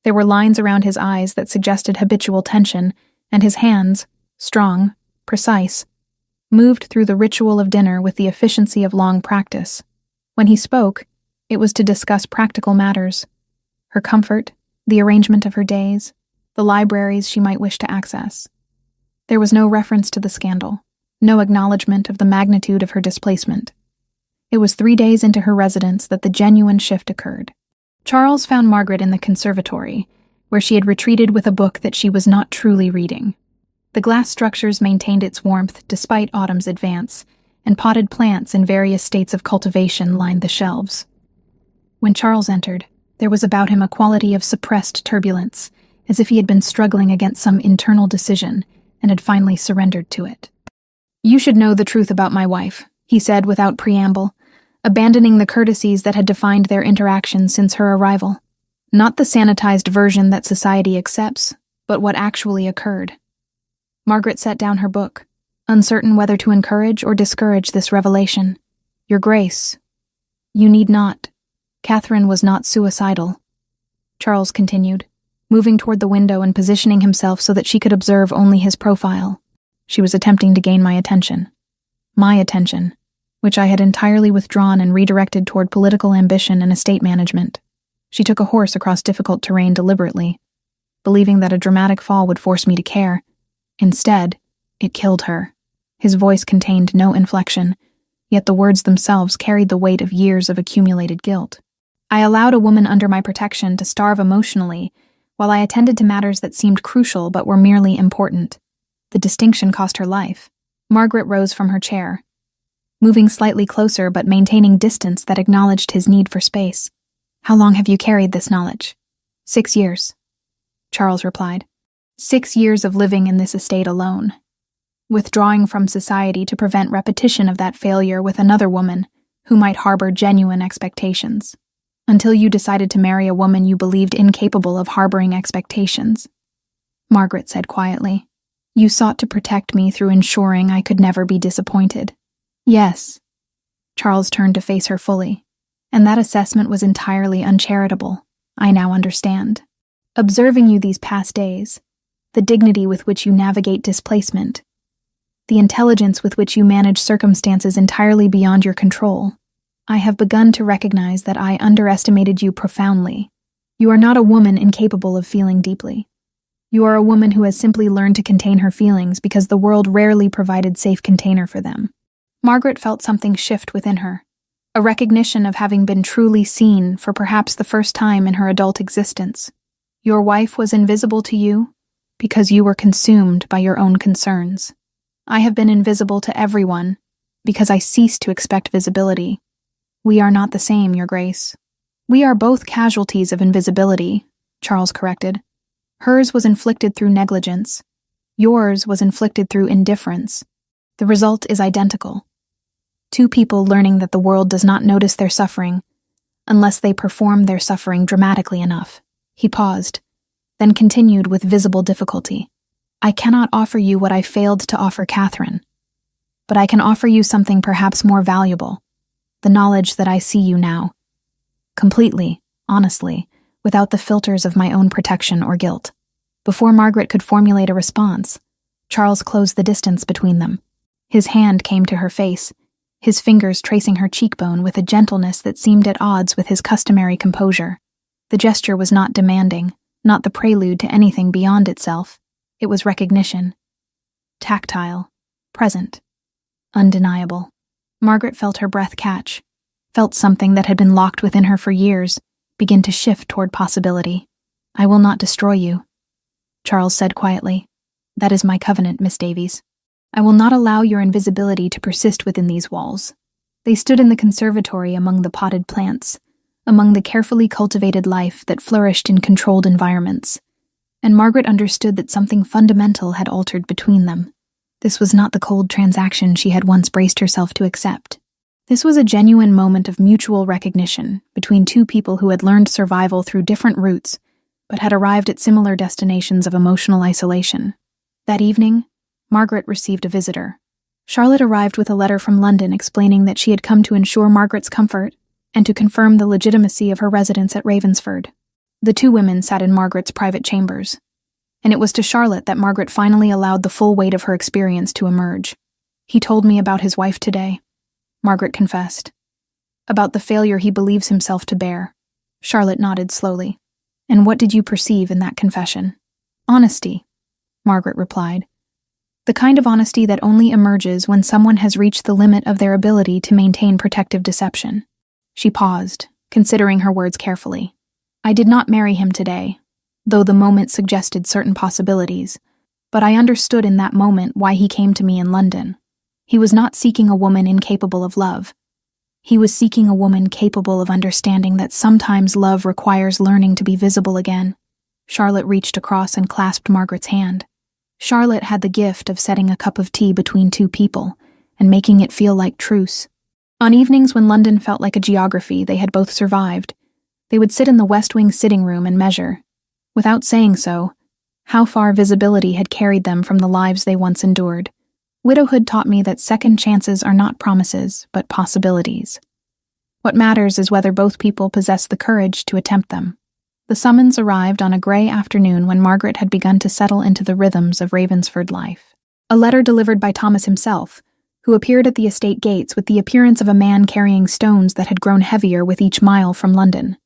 There were lines around his eyes that suggested habitual tension, and his hands, strong, precise, moved through the ritual of dinner with the efficiency of long practice. When he spoke, it was to discuss practical matters: her comfort, the arrangement of her days, the libraries she might wish to access. There was no reference to the scandal, no acknowledgement of the magnitude of her displacement. It was 3 days into her residence that the genuine shift occurred. Charles found Margaret in the conservatory, where she had retreated with a book that she was not truly reading. The glass structures maintained its warmth despite autumn's advance, and potted plants in various states of cultivation lined the shelves. When Charles entered, there was about him a quality of suppressed turbulence, as if he had been struggling against some internal decision and had finally surrendered to it. "You should know the truth about my wife," he said without preamble, abandoning the courtesies that had defined their interactions since her arrival. Not the sanitized version that society accepts, but what actually occurred. Margaret set down her book, uncertain whether to encourage or discourage this revelation. "Your Grace, you need not. Catherine was not suicidal," Charles continued, moving toward the window and positioning himself so that she could observe only his profile. "She was attempting to gain my attention, which I had entirely withdrawn and redirected toward political ambition and estate management. She took a horse across difficult terrain deliberately, believing that a dramatic fall would force me to care. Instead, it killed her." His voice contained no inflection, yet the words themselves carried the weight of years of accumulated guilt. "I allowed a woman under my protection to starve emotionally while I attended to matters that seemed crucial but were merely important. The distinction cost her life." Margaret rose from her chair, moving slightly closer but maintaining distance that acknowledged his need for space. "How long have you carried this knowledge?" 6 years, Charles replied. 6 years of living in this estate alone, withdrawing from society to prevent repetition of that failure with another woman who might harbor genuine expectations, until you decided to marry a woman you believed incapable of harboring expectations," Margaret said quietly. "You sought to protect me through ensuring I could never be disappointed." "Yes." Charles turned to face her fully. "And that assessment was entirely uncharitable. I now understand. Observing you these past days, the dignity with which you navigate displacement, the intelligence with which you manage circumstances entirely beyond your control, I have begun to recognize that I underestimated you profoundly. You are not a woman incapable of feeling deeply. You are a woman who has simply learned to contain her feelings because the world rarely provided safe container for them." Margaret felt something shift within her, a recognition of having been truly seen for perhaps the first time in her adult existence. "Your wife was invisible to you because you were consumed by your own concerns. I have been invisible to everyone because I ceased to expect visibility. We are not the same, Your Grace." "We are both casualties of invisibility," Charles corrected. "Hers was inflicted through negligence. Yours was inflicted through indifference. The result is identical. Two people learning that the world does not notice their suffering unless they perform their suffering dramatically enough." He paused, then continued with visible difficulty. "I cannot offer you what I failed to offer Catherine, but I can offer you something perhaps more valuable, the knowledge that I see you now. Completely, honestly, without the filters of my own protection or guilt." Before Margaret could formulate a response, Charles closed the distance between them. His hand came to her face, his fingers tracing her cheekbone with a gentleness that seemed at odds with his customary composure. The gesture was not demanding, not the prelude to anything beyond itself. It was recognition. Tactile, present, undeniable. Margaret felt her breath catch, felt something that had been locked within her for years begin to shift toward possibility. "I will not destroy you," Charles said quietly. "That is my covenant, Miss Davies. I will not allow your invisibility to persist within these walls." They stood in the conservatory among the potted plants, among the carefully cultivated life that flourished in controlled environments, and Margaret understood that something fundamental had altered between them. This was not the cold transaction she had once braced herself to accept. This was a genuine moment of mutual recognition between two people who had learned survival through different routes, but had arrived at similar destinations of emotional isolation. That evening, Margaret received a visitor. Charlotte arrived with a letter from London explaining that she had come to ensure Margaret's comfort and to confirm the legitimacy of her residence at Ravensford. The two women sat in Margaret's private chambers, and it was to Charlotte that Margaret finally allowed the full weight of her experience to emerge. "He told me about his wife today," Margaret confessed. "About the failure he believes himself to bear." Charlotte nodded slowly. "And what did you perceive in that confession?" "Honesty," Margaret replied. "The kind of honesty that only emerges when someone has reached the limit of their ability to maintain protective deception." She paused, considering her words carefully. "I did not marry him today, though the moment suggested certain possibilities, but I understood in that moment why he came to me in London. He was not seeking a woman incapable of love. He was seeking a woman capable of understanding that sometimes love requires learning to be visible again. Charlotte reached across and clasped Margaret's hand. Charlotte had the gift of setting a cup of tea between two people and making it feel like truce. On evenings when London felt like a geography they had both survived, they would sit in the West Wing sitting room and measure, without saying so, how far visibility had carried them from the lives they once endured. Widowhood taught me that second chances are not promises, but possibilities. What matters is whether both people possess the courage to attempt them. The summons arrived on a gray afternoon when Margaret had begun to settle into the rhythms of Ravensford life. A letter delivered by Thomas himself, who appeared at the estate gates with the appearance of a man carrying stones that had grown heavier with each mile from London.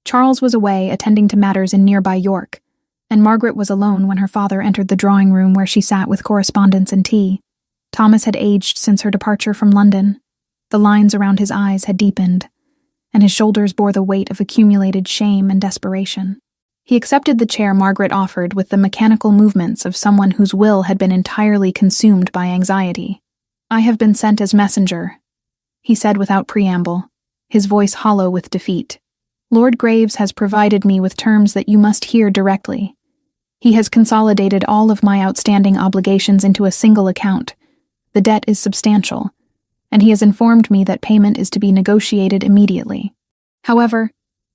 Charles was away attending to matters in nearby York, and Margaret was alone when her father entered the drawing room where she sat with correspondence and tea. Thomas had aged since her departure from London. The lines around his eyes had deepened, and his shoulders bore the weight of accumulated shame and desperation. He accepted the chair Margaret offered with the mechanical movements of someone whose will had been entirely consumed by anxiety. "I have been sent as messenger," he said without preamble, his voice hollow with defeat. "Lord Graves has provided me with terms that you must hear directly. He has consolidated all of my outstanding obligations into a single account. The debt is substantial, and he has informed me that payment is to be negotiated immediately. However,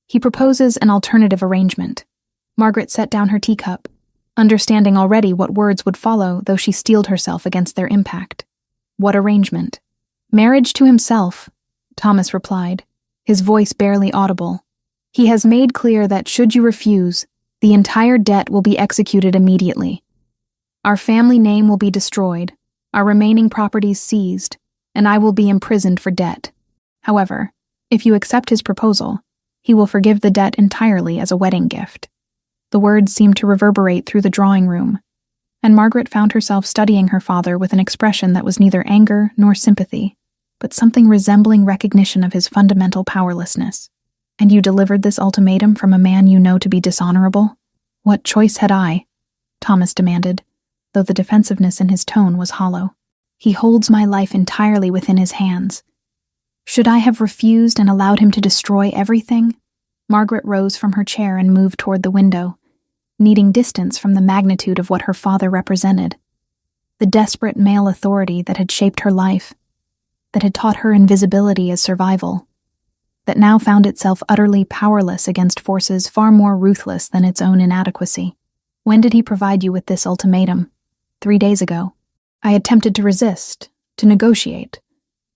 he proposes an alternative arrangement." Margaret set down her teacup, understanding already what words would follow, though she steeled herself against their impact. "What arrangement?" "Marriage to himself," Thomas replied, his voice barely audible. "He has made clear that, should you refuse, the entire debt will be executed immediately. Our family name will be destroyed, our remaining properties seized, and I will be imprisoned for debt. However, if you accept his proposal, he will forgive the debt entirely as a wedding gift." The words seemed to reverberate through the drawing room, and Margaret found herself studying her father with an expression that was neither anger nor sympathy, but something resembling recognition of his fundamental powerlessness. "And you delivered this ultimatum from a man you know to be dishonorable? What choice had I?" Thomas demanded, though the defensiveness in his tone was hollow. "He holds my life entirely within his hands. Should I have refused and allowed him to destroy everything?" Margaret rose from her chair and moved toward the window, needing distance from the magnitude of what her father represented. The desperate male authority that had shaped her life, that had taught her invisibility as survival, that now found itself utterly powerless against forces far more ruthless than its own inadequacy. "When did he provide you with this ultimatum?" 3 days ago. I attempted to resist, to negotiate,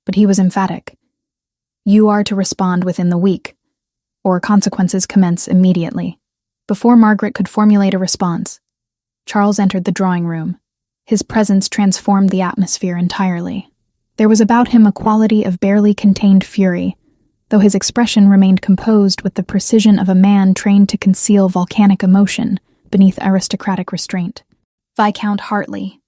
but he was emphatic. "You are to respond within the week, or consequences commence immediately." Before Margaret could formulate a response, Charles entered the drawing room. His presence transformed the atmosphere entirely. There was about him a quality of barely contained fury, though his expression remained composed with the precision of a man trained to conceal volcanic emotion beneath aristocratic restraint. "Viscount Hartley,"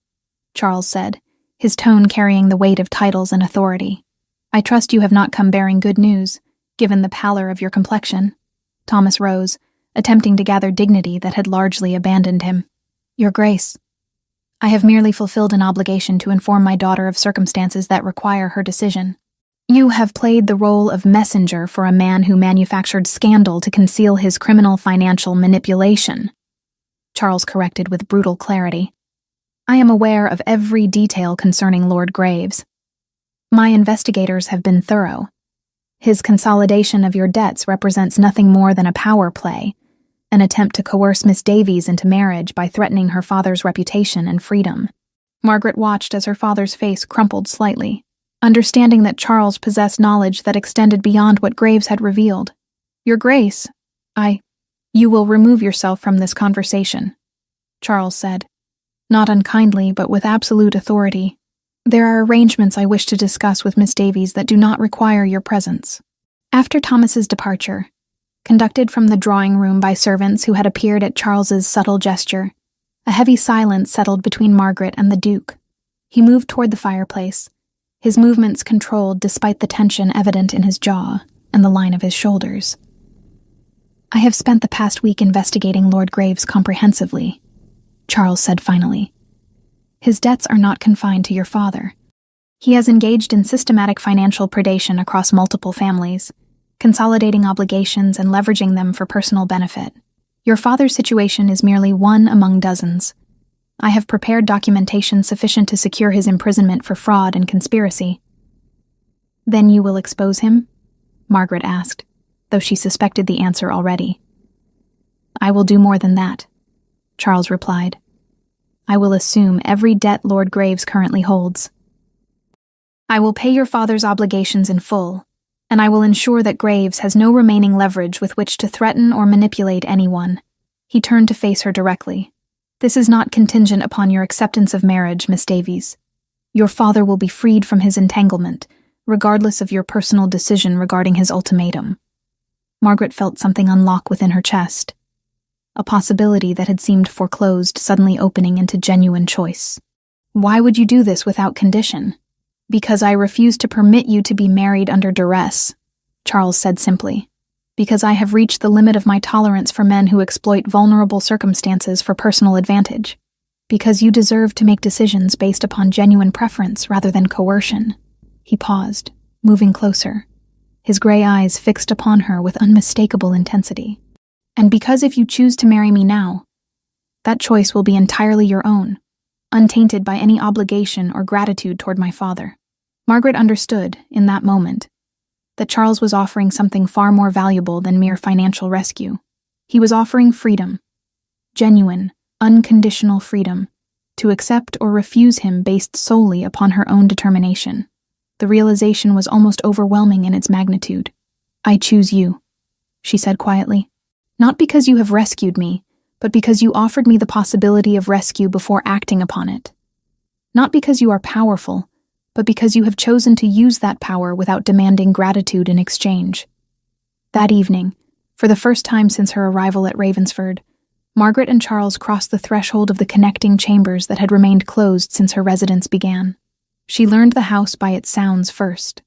Charles said, his tone carrying the weight of titles and authority. "I trust you have not come bearing good news, given the pallor of your complexion." Thomas rose, attempting to gather dignity that had largely abandoned him. "Your Grace, I have merely fulfilled an obligation to inform my daughter of circumstances that require her decision." "You have played the role of messenger for a man who manufactured scandal to conceal his criminal financial manipulation," Charles corrected with brutal clarity. "I am aware of every detail concerning Lord Graves. My investigators have been thorough. His consolidation of your debts represents nothing more than a power play, an attempt to coerce Miss Davies into marriage by threatening her father's reputation and freedom." Margaret watched as her father's face crumpled slightly, understanding that Charles possessed knowledge that extended beyond what Graves had revealed. "Your Grace, you will remove yourself from this conversation," Charles said, not unkindly but with absolute authority. "There are arrangements I wish to discuss with Miss Davies that do not require your presence." After Thomas's departure, conducted from the drawing room by servants who had appeared at Charles's subtle gesture, a heavy silence settled between Margaret and the Duke. He moved toward the fireplace, his movements controlled despite the tension evident in his jaw and the line of his shoulders. "I have spent the past week investigating Lord Graves comprehensively," Charles said finally. "His debts are not confined to your father. He has engaged in systematic financial predation across multiple families, consolidating obligations and leveraging them for personal benefit. Your father's situation is merely one among dozens. I have prepared documentation sufficient to secure his imprisonment for fraud and conspiracy." "Then you will expose him?" Margaret asked, though she suspected the answer already. "I will do more than that," Charles replied. "I will assume every debt Lord Graves currently holds. I will pay your father's obligations in full, and I will ensure that Graves has no remaining leverage with which to threaten or manipulate anyone." He turned to face her directly. "This is not contingent upon your acceptance of marriage, Miss Davies. Your father will be freed from his entanglement, regardless of your personal decision regarding his ultimatum." Margaret felt something unlock within her chest, a possibility that had seemed foreclosed suddenly opening into genuine choice. "Why would you do this without condition?" "Because I refuse to permit you to be married under duress," Charles said simply. "Because I have reached the limit of my tolerance for men who exploit vulnerable circumstances for personal advantage. Because you deserve to make decisions based upon genuine preference rather than coercion." He paused, moving closer, his gray eyes fixed upon her with unmistakable intensity. "And because if you choose to marry me now, that choice will be entirely your own, untainted by any obligation or gratitude toward my father." Margaret understood, in that moment, that Charles was offering something far more valuable than mere financial rescue. He was offering freedom, genuine, unconditional freedom, to accept or refuse him based solely upon her own determination. The realization was almost overwhelming in its magnitude. "I choose you," she said quietly. "Not because you have rescued me, but because you offered me the possibility of rescue before acting upon it. Not because you are powerful, but because you have chosen to use that power without demanding gratitude in exchange." That evening, for the first time since her arrival at Ravensford, Margaret and Charles crossed the threshold of the connecting chambers that had remained closed since her residence began. She learned the house by its sounds first.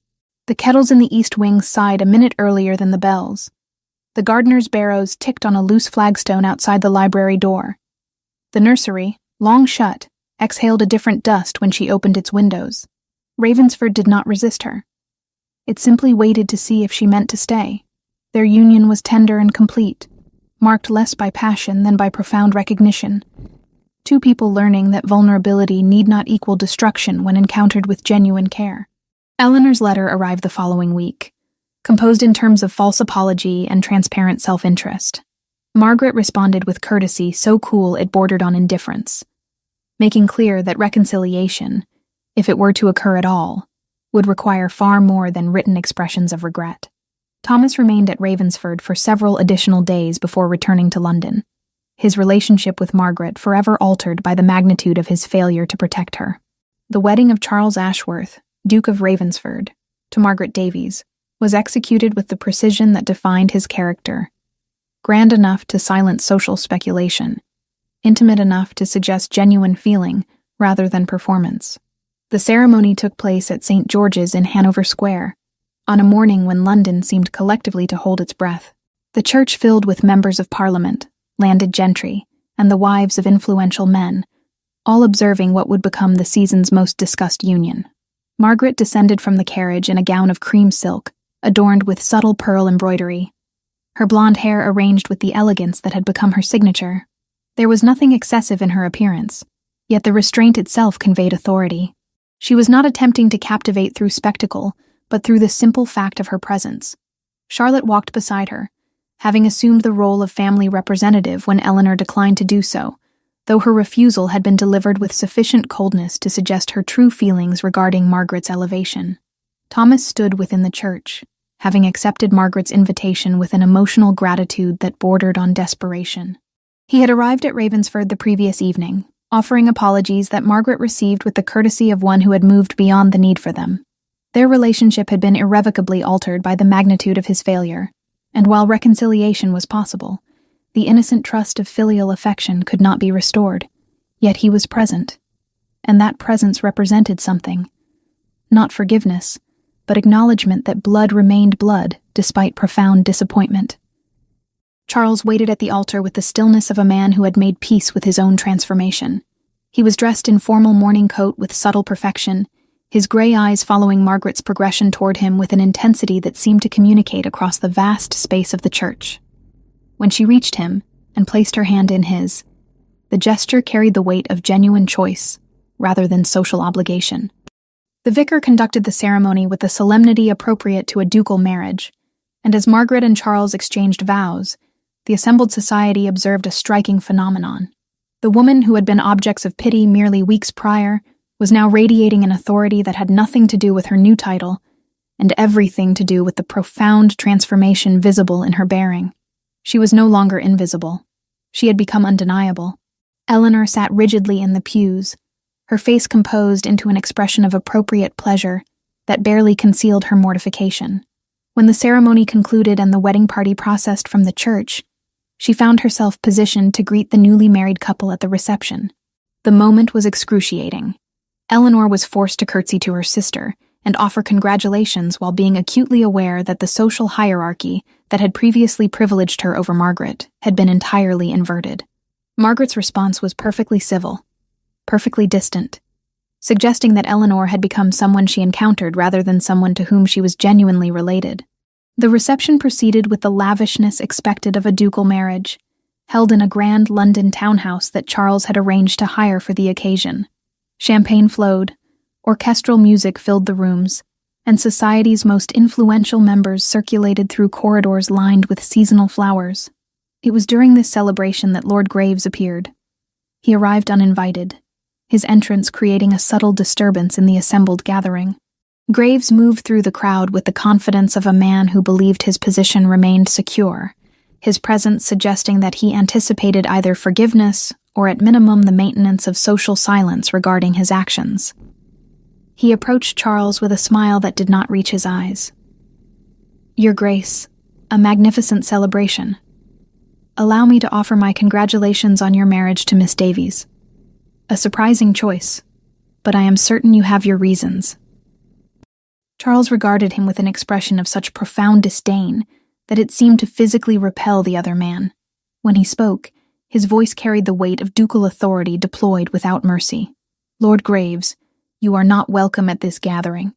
The kettles in the east wing sighed a minute earlier than the bells. The gardener's barrows ticked on a loose flagstone outside the library door. The nursery, long shut, exhaled a different dust when she opened its windows. Ravensford did not resist her. It simply waited to see if she meant to stay. Their union was tender and complete, marked less by passion than by profound recognition. Two people learning that vulnerability need not equal destruction when encountered with genuine care. Eleanor's letter arrived the following week, composed in terms of false apology and transparent self-interest. Margaret responded with courtesy so cool it bordered on indifference, making clear that reconciliation, if it were to occur at all, would require far more than written expressions of regret. Thomas remained at Ravensford for several additional days before returning to London, his relationship with Margaret forever altered by the magnitude of his failure to protect her. The wedding of Charles Ashworth, Duke of Ravensford, to Margaret Davies, was executed with the precision that defined his character, grand enough to silence social speculation, intimate enough to suggest genuine feeling rather than performance. The ceremony took place at St. George's in Hanover Square, on a morning when London seemed collectively to hold its breath. The church filled with members of Parliament, landed gentry, and the wives of influential men, all observing what would become the season's most discussed union. Margaret descended from the carriage in a gown of cream silk, adorned with subtle pearl embroidery, her blonde hair arranged with the elegance that had become her signature. There was nothing excessive in her appearance, yet the restraint itself conveyed authority. She was not attempting to captivate through spectacle, but through the simple fact of her presence. Charlotte walked beside her, having assumed the role of family representative when Eleanor declined to do so, though her refusal had been delivered with sufficient coldness to suggest her true feelings regarding Margaret's elevation. Thomas stood within the church, having accepted Margaret's invitation with an emotional gratitude that bordered on desperation. He had arrived at Ravensford the previous evening, offering apologies that Margaret received with the courtesy of one who had moved beyond the need for them. Their relationship had been irrevocably altered by the magnitude of his failure, and while reconciliation was possible, the innocent trust of filial affection could not be restored, yet he was present, and that presence represented something. Not forgiveness, but acknowledgement that blood remained blood despite profound disappointment. Charles waited at the altar with the stillness of a man who had made peace with his own transformation. He was dressed in formal morning coat with subtle perfection, his gray eyes following Margaret's progression toward him with an intensity that seemed to communicate across the vast space of the church. When she reached him and placed her hand in his, the gesture carried the weight of genuine choice rather than social obligation. The vicar conducted the ceremony with the solemnity appropriate to a ducal marriage, and as Margaret and Charles exchanged vows, the assembled society observed a striking phenomenon. The woman who had been objects of pity merely weeks prior was now radiating an authority that had nothing to do with her new title and everything to do with the profound transformation visible in her bearing. She was no longer invisible. She had become undeniable. Eleanor sat rigidly in the pews, her face composed into an expression of appropriate pleasure that barely concealed her mortification. When the ceremony concluded and the wedding party processed from the church, she found herself positioned to greet the newly married couple at the reception. The moment was excruciating. Eleanor was forced to curtsy to her sister and offer congratulations while being acutely aware that the social hierarchy that had previously privileged her over Margaret had been entirely inverted. Margaret's response was perfectly civil, perfectly distant, suggesting that Eleanor had become someone she encountered rather than someone to whom she was genuinely related. The reception proceeded with the lavishness expected of a ducal marriage, held in a grand London townhouse that Charles had arranged to hire for the occasion. Champagne flowed, orchestral music filled the rooms, and society's most influential members circulated through corridors lined with seasonal flowers. It was during this celebration that Lord Graves appeared. He arrived uninvited, his entrance creating a subtle disturbance in the assembled gathering. Graves moved through the crowd with the confidence of a man who believed his position remained secure, his presence suggesting that he anticipated either forgiveness or at minimum the maintenance of social silence regarding his actions. He approached Charles with a smile that did not reach his eyes. "Your Grace, a magnificent celebration. Allow me to offer my congratulations on your marriage to Miss Davies. A surprising choice, but I am certain you have your reasons." Charles regarded him with an expression of such profound disdain that it seemed to physically repel the other man. When he spoke, his voice carried the weight of ducal authority deployed without mercy. "Lord Graves, you are not welcome at this gathering.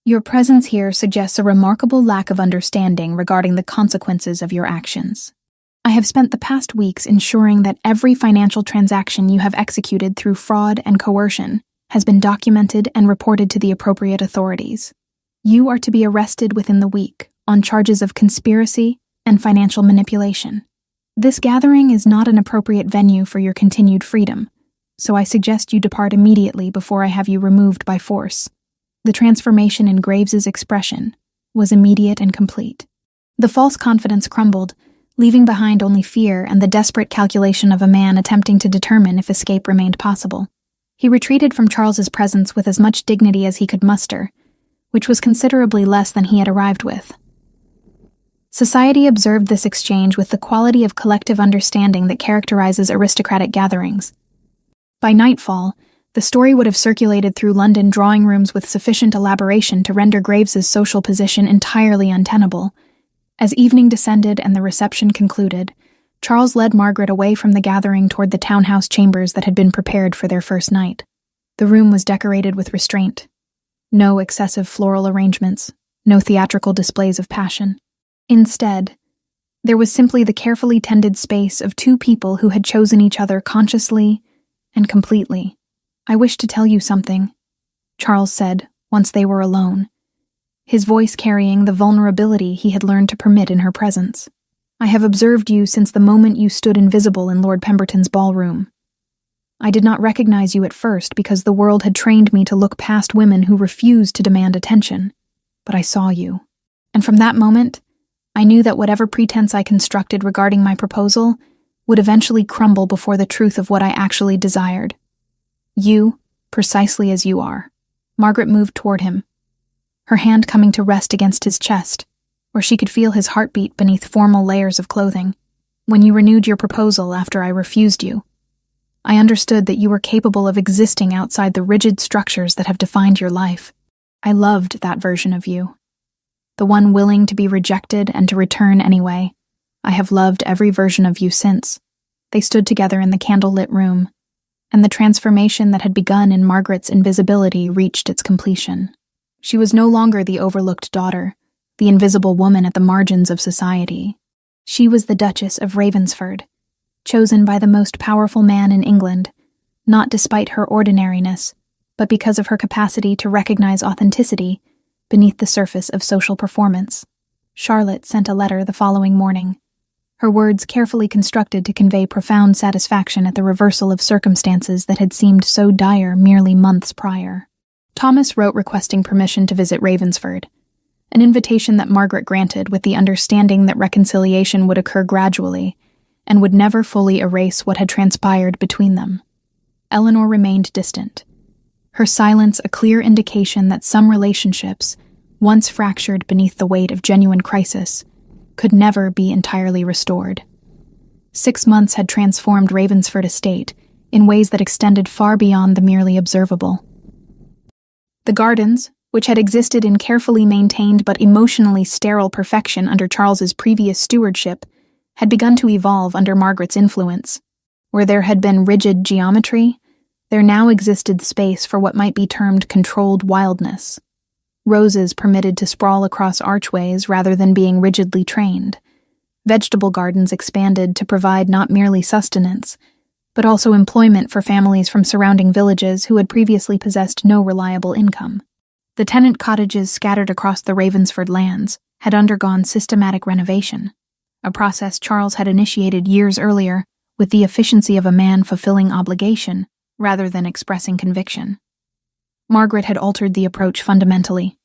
Your presence here suggests a remarkable lack of understanding regarding the consequences of your actions. I have spent the past weeks ensuring that every financial transaction you have executed through fraud and coercion has been documented and reported to the appropriate authorities. You are to be arrested within the week on charges of conspiracy and financial manipulation. This gathering is not an appropriate venue for your continued freedom, so I suggest you depart immediately before I have you removed by force." The transformation in Graves's expression was immediate and complete. The false confidence crumbled, leaving behind only fear and the desperate calculation of a man attempting to determine if escape remained possible. He retreated from Charles's presence with as much dignity as he could muster, which was considerably less than he had arrived with. Society observed this exchange with the quality of collective understanding that characterizes aristocratic gatherings. By nightfall, the story would have circulated through London drawing rooms with sufficient elaboration to render Graves's social position entirely untenable. As evening descended and the reception concluded, Charles led Margaret away from the gathering toward the townhouse chambers that had been prepared for their first night. The room was decorated with restraint. No excessive floral arrangements, no theatrical displays of passion. Instead, there was simply the carefully tended space of two people who had chosen each other consciously and completely. "I wish to tell you something," Charles said once they were alone, his voice carrying the vulnerability he had learned to permit in her presence. "I have observed you since the moment you stood invisible in Lord Pemberton's ballroom. I did not recognize you at first because the world had trained me to look past women who refused to demand attention, but I saw you. And from that moment, I knew that whatever pretense I constructed regarding my proposal would eventually crumble before the truth of what I actually desired. You, precisely as you are." Margaret moved toward him, her hand coming to rest against his chest, where she could feel his heartbeat beneath formal layers of clothing. "When you renewed your proposal after I refused you, I understood that you were capable of existing outside the rigid structures that have defined your life. I loved that version of you. The one willing to be rejected and to return anyway. I have loved every version of you since." They stood together in the candle-lit room, and the transformation that had begun in Margaret's invisibility reached its completion. She was no longer the overlooked daughter, the invisible woman at the margins of society. She was the Duchess of Ravensford, chosen by the most powerful man in England, not despite her ordinariness, but because of her capacity to recognize authenticity beneath the surface of social performance. Charlotte sent a letter the following morning, her words carefully constructed to convey profound satisfaction at the reversal of circumstances that had seemed so dire merely months prior. Thomas wrote requesting permission to visit Ravensford, an invitation that Margaret granted with the understanding that reconciliation would occur gradually and would never fully erase what had transpired between them. Eleanor remained distant, her silence a clear indication that some relationships, once fractured beneath the weight of genuine crisis, could never be entirely restored. 6 months had transformed Ravensford Estate in ways that extended far beyond the merely observable. The gardens, which had existed in carefully maintained but emotionally sterile perfection under Charles's previous stewardship, had begun to evolve under Margaret's influence. Where there had been rigid geometry, there now existed space for what might be termed controlled wildness. Roses permitted to sprawl across archways rather than being rigidly trained. Vegetable gardens expanded to provide not merely sustenance, but also employment for families from surrounding villages who had previously possessed no reliable income. The tenant cottages scattered across the Ravensford lands had undergone systematic renovation, a process Charles had initiated years earlier with the efficiency of a man fulfilling obligation rather than expressing conviction. Margaret had altered the approach fundamentally.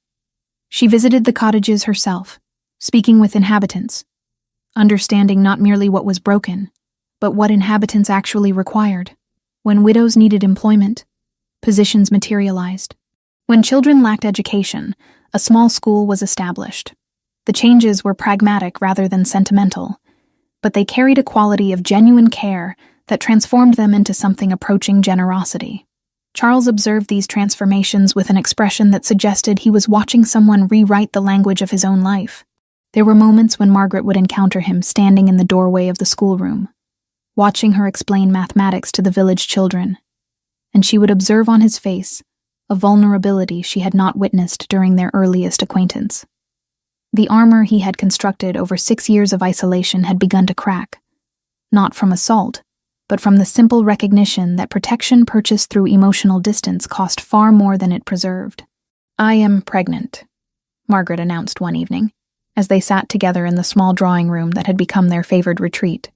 She visited the cottages herself, speaking with inhabitants, understanding not merely what was broken, but what inhabitants actually required. When widows needed employment, positions materialized. When children lacked education, a small school was established. The changes were pragmatic rather than sentimental, but they carried a quality of genuine care that transformed them into something approaching generosity. Charles observed these transformations with an expression that suggested he was watching someone rewrite the language of his own life. There were moments when Margaret would encounter him standing in the doorway of the schoolroom, watching her explain mathematics to the village children, and she would observe on his face a vulnerability she had not witnessed during their earliest acquaintance. The armor he had constructed over 6 years of isolation had begun to crack, not from assault, but from the simple recognition that protection purchased through emotional distance cost far more than it preserved. "I am pregnant," Margaret announced one evening, as they sat together in the small drawing room that had become their favored retreat.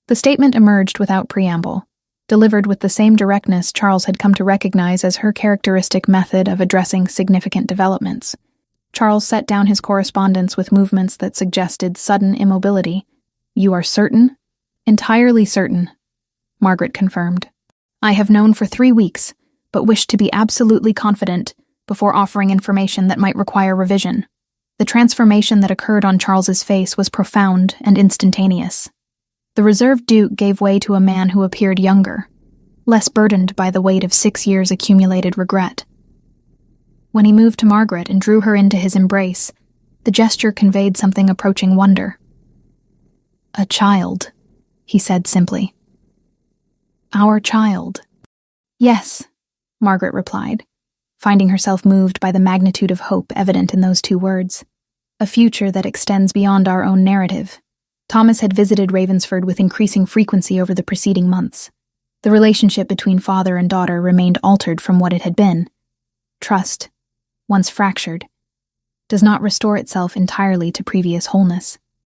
The statement emerged without preamble, delivered with the same directness Charles had come to recognize as her characteristic method of addressing significant developments. Charles set down his correspondence with movements that suggested sudden immobility. "You are certain?" "Entirely certain," Margaret confirmed. "I have known for 3 weeks, but wished to be absolutely confident before offering information that might require revision." The transformation that occurred on Charles's face was profound and instantaneous. The reserved Duke gave way to a man who appeared younger, less burdened by the weight of 6 years' accumulated regret. When he moved to Margaret and drew her into his embrace, the gesture conveyed something approaching wonder. "A child," he said simply. "Our child." "Yes," Margaret replied, finding herself moved by the magnitude of hope evident in those 2 words. "A future that extends beyond our own narrative." Thomas had visited Ravensford with increasing frequency over the preceding months. The relationship between father and daughter remained altered from what it had been. Trust, once fractured, does not restore itself entirely to previous wholeness.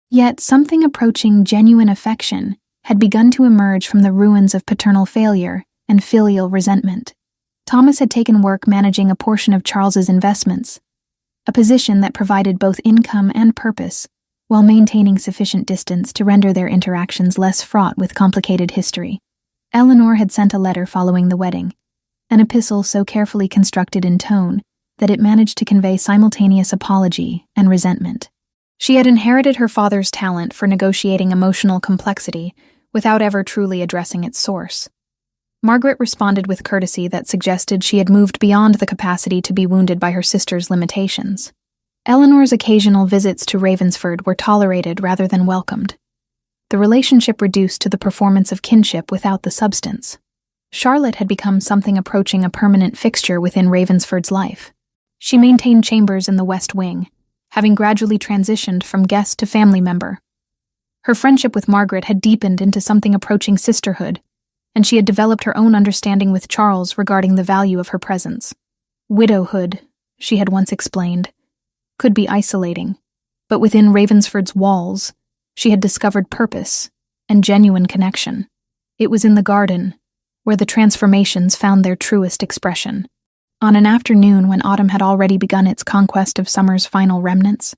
Yet something approaching genuine affection had begun to emerge from the ruins of paternal failure and filial resentment. Thomas had taken work managing a portion of Charles's investments, a position that provided both income and purpose, while maintaining sufficient distance to render their interactions less fraught with complicated history. Eleanor had sent a letter following the wedding, an epistle so carefully constructed in tone that it managed to convey simultaneous apology and resentment. She had inherited her father's talent for negotiating emotional complexity without ever truly addressing its source. Margaret responded with courtesy that suggested she had moved beyond the capacity to be wounded by her sister's limitations. Eleanor's occasional visits to Ravensford were tolerated rather than welcomed, the relationship reduced to the performance of kinship without the substance. Charlotte had become something approaching a permanent fixture within Ravensford's life. She maintained chambers in the West Wing, having gradually transitioned from guest to family member. Her friendship with Margaret had deepened into something approaching sisterhood, and she had developed her own understanding with Charles regarding the value of her presence. Widowhood, she had once explained, could be isolating, but within Ravensford's walls, she had discovered purpose and genuine connection. It was in the garden, where the transformations found their truest expression. On an afternoon when autumn had already begun its conquest of summer's final remnants,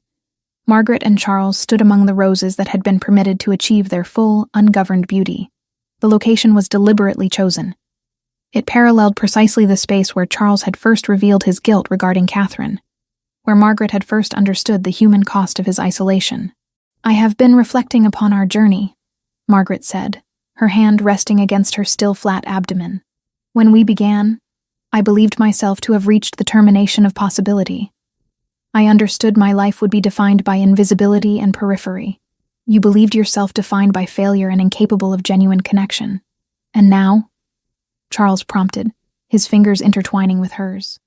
Margaret and Charles stood among the roses that had been permitted to achieve their full, ungoverned beauty. The location was deliberately chosen. It paralleled precisely the space where Charles had first revealed his guilt regarding Catherine, where Margaret had first understood the human cost of his isolation. "I have been reflecting upon our journey," Margaret said, her hand resting against her still flat abdomen. "When we began, I believed myself to have reached the termination of possibility. I understood my life would be defined by invisibility and periphery. You believed yourself defined by failure and incapable of genuine connection. And now?" Charles prompted, his fingers intertwining with hers.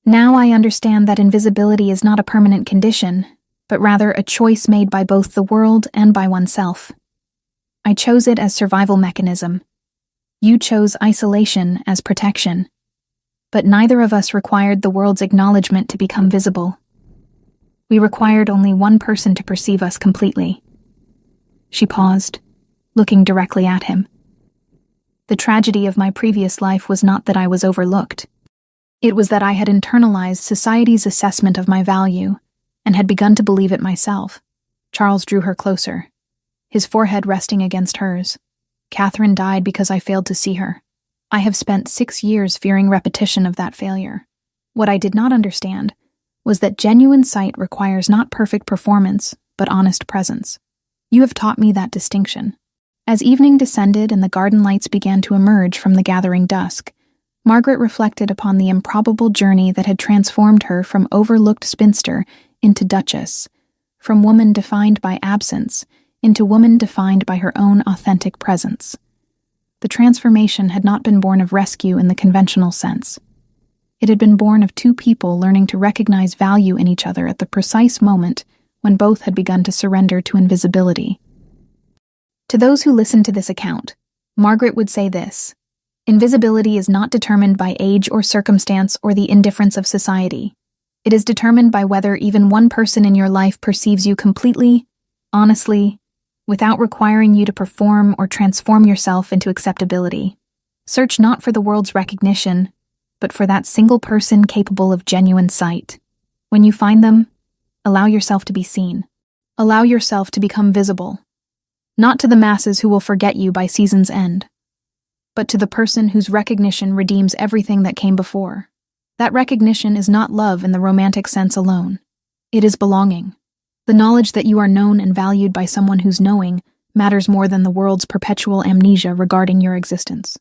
"Now I understand that invisibility is not a permanent condition, but rather a choice made by both the world and by oneself. I chose it as survival mechanism. You chose isolation as protection. But neither of us required the world's acknowledgement to become visible. We required only one person to perceive us completely." She paused, looking directly at him. "The tragedy of my previous life was not that I was overlooked. It was that I had internalized society's assessment of my value and had begun to believe it myself." Charles drew her closer, his forehead resting against hers. "Catherine died because I failed to see her. I have spent 6 years fearing repetition of that failure. What I did not understand was that genuine sight requires not perfect performance, but honest presence. You have taught me that distinction." As evening descended and the garden lights began to emerge from the gathering dusk, Margaret reflected upon the improbable journey that had transformed her from overlooked spinster into duchess, from woman defined by absence into woman defined by her own authentic presence. The transformation had not been born of rescue in the conventional sense. It had been born of two people learning to recognize value in each other at the precise moment when both had begun to surrender to invisibility. To those who listened to this account, Margaret would say this: "Invisibility is not determined by age or circumstance or the indifference of society. It is determined by whether even one person in your life perceives you completely, honestly, without requiring you to perform or transform yourself into acceptability. Search not for the world's recognition, but for that single person capable of genuine sight. When you find them, allow yourself to be seen. Allow yourself to become visible. Not to the masses who will forget you by season's end, but to the person whose recognition redeems everything that came before. That recognition is not love in the romantic sense alone. It is belonging. The knowledge that you are known and valued by someone whose knowing matters more than the world's perpetual amnesia regarding your existence."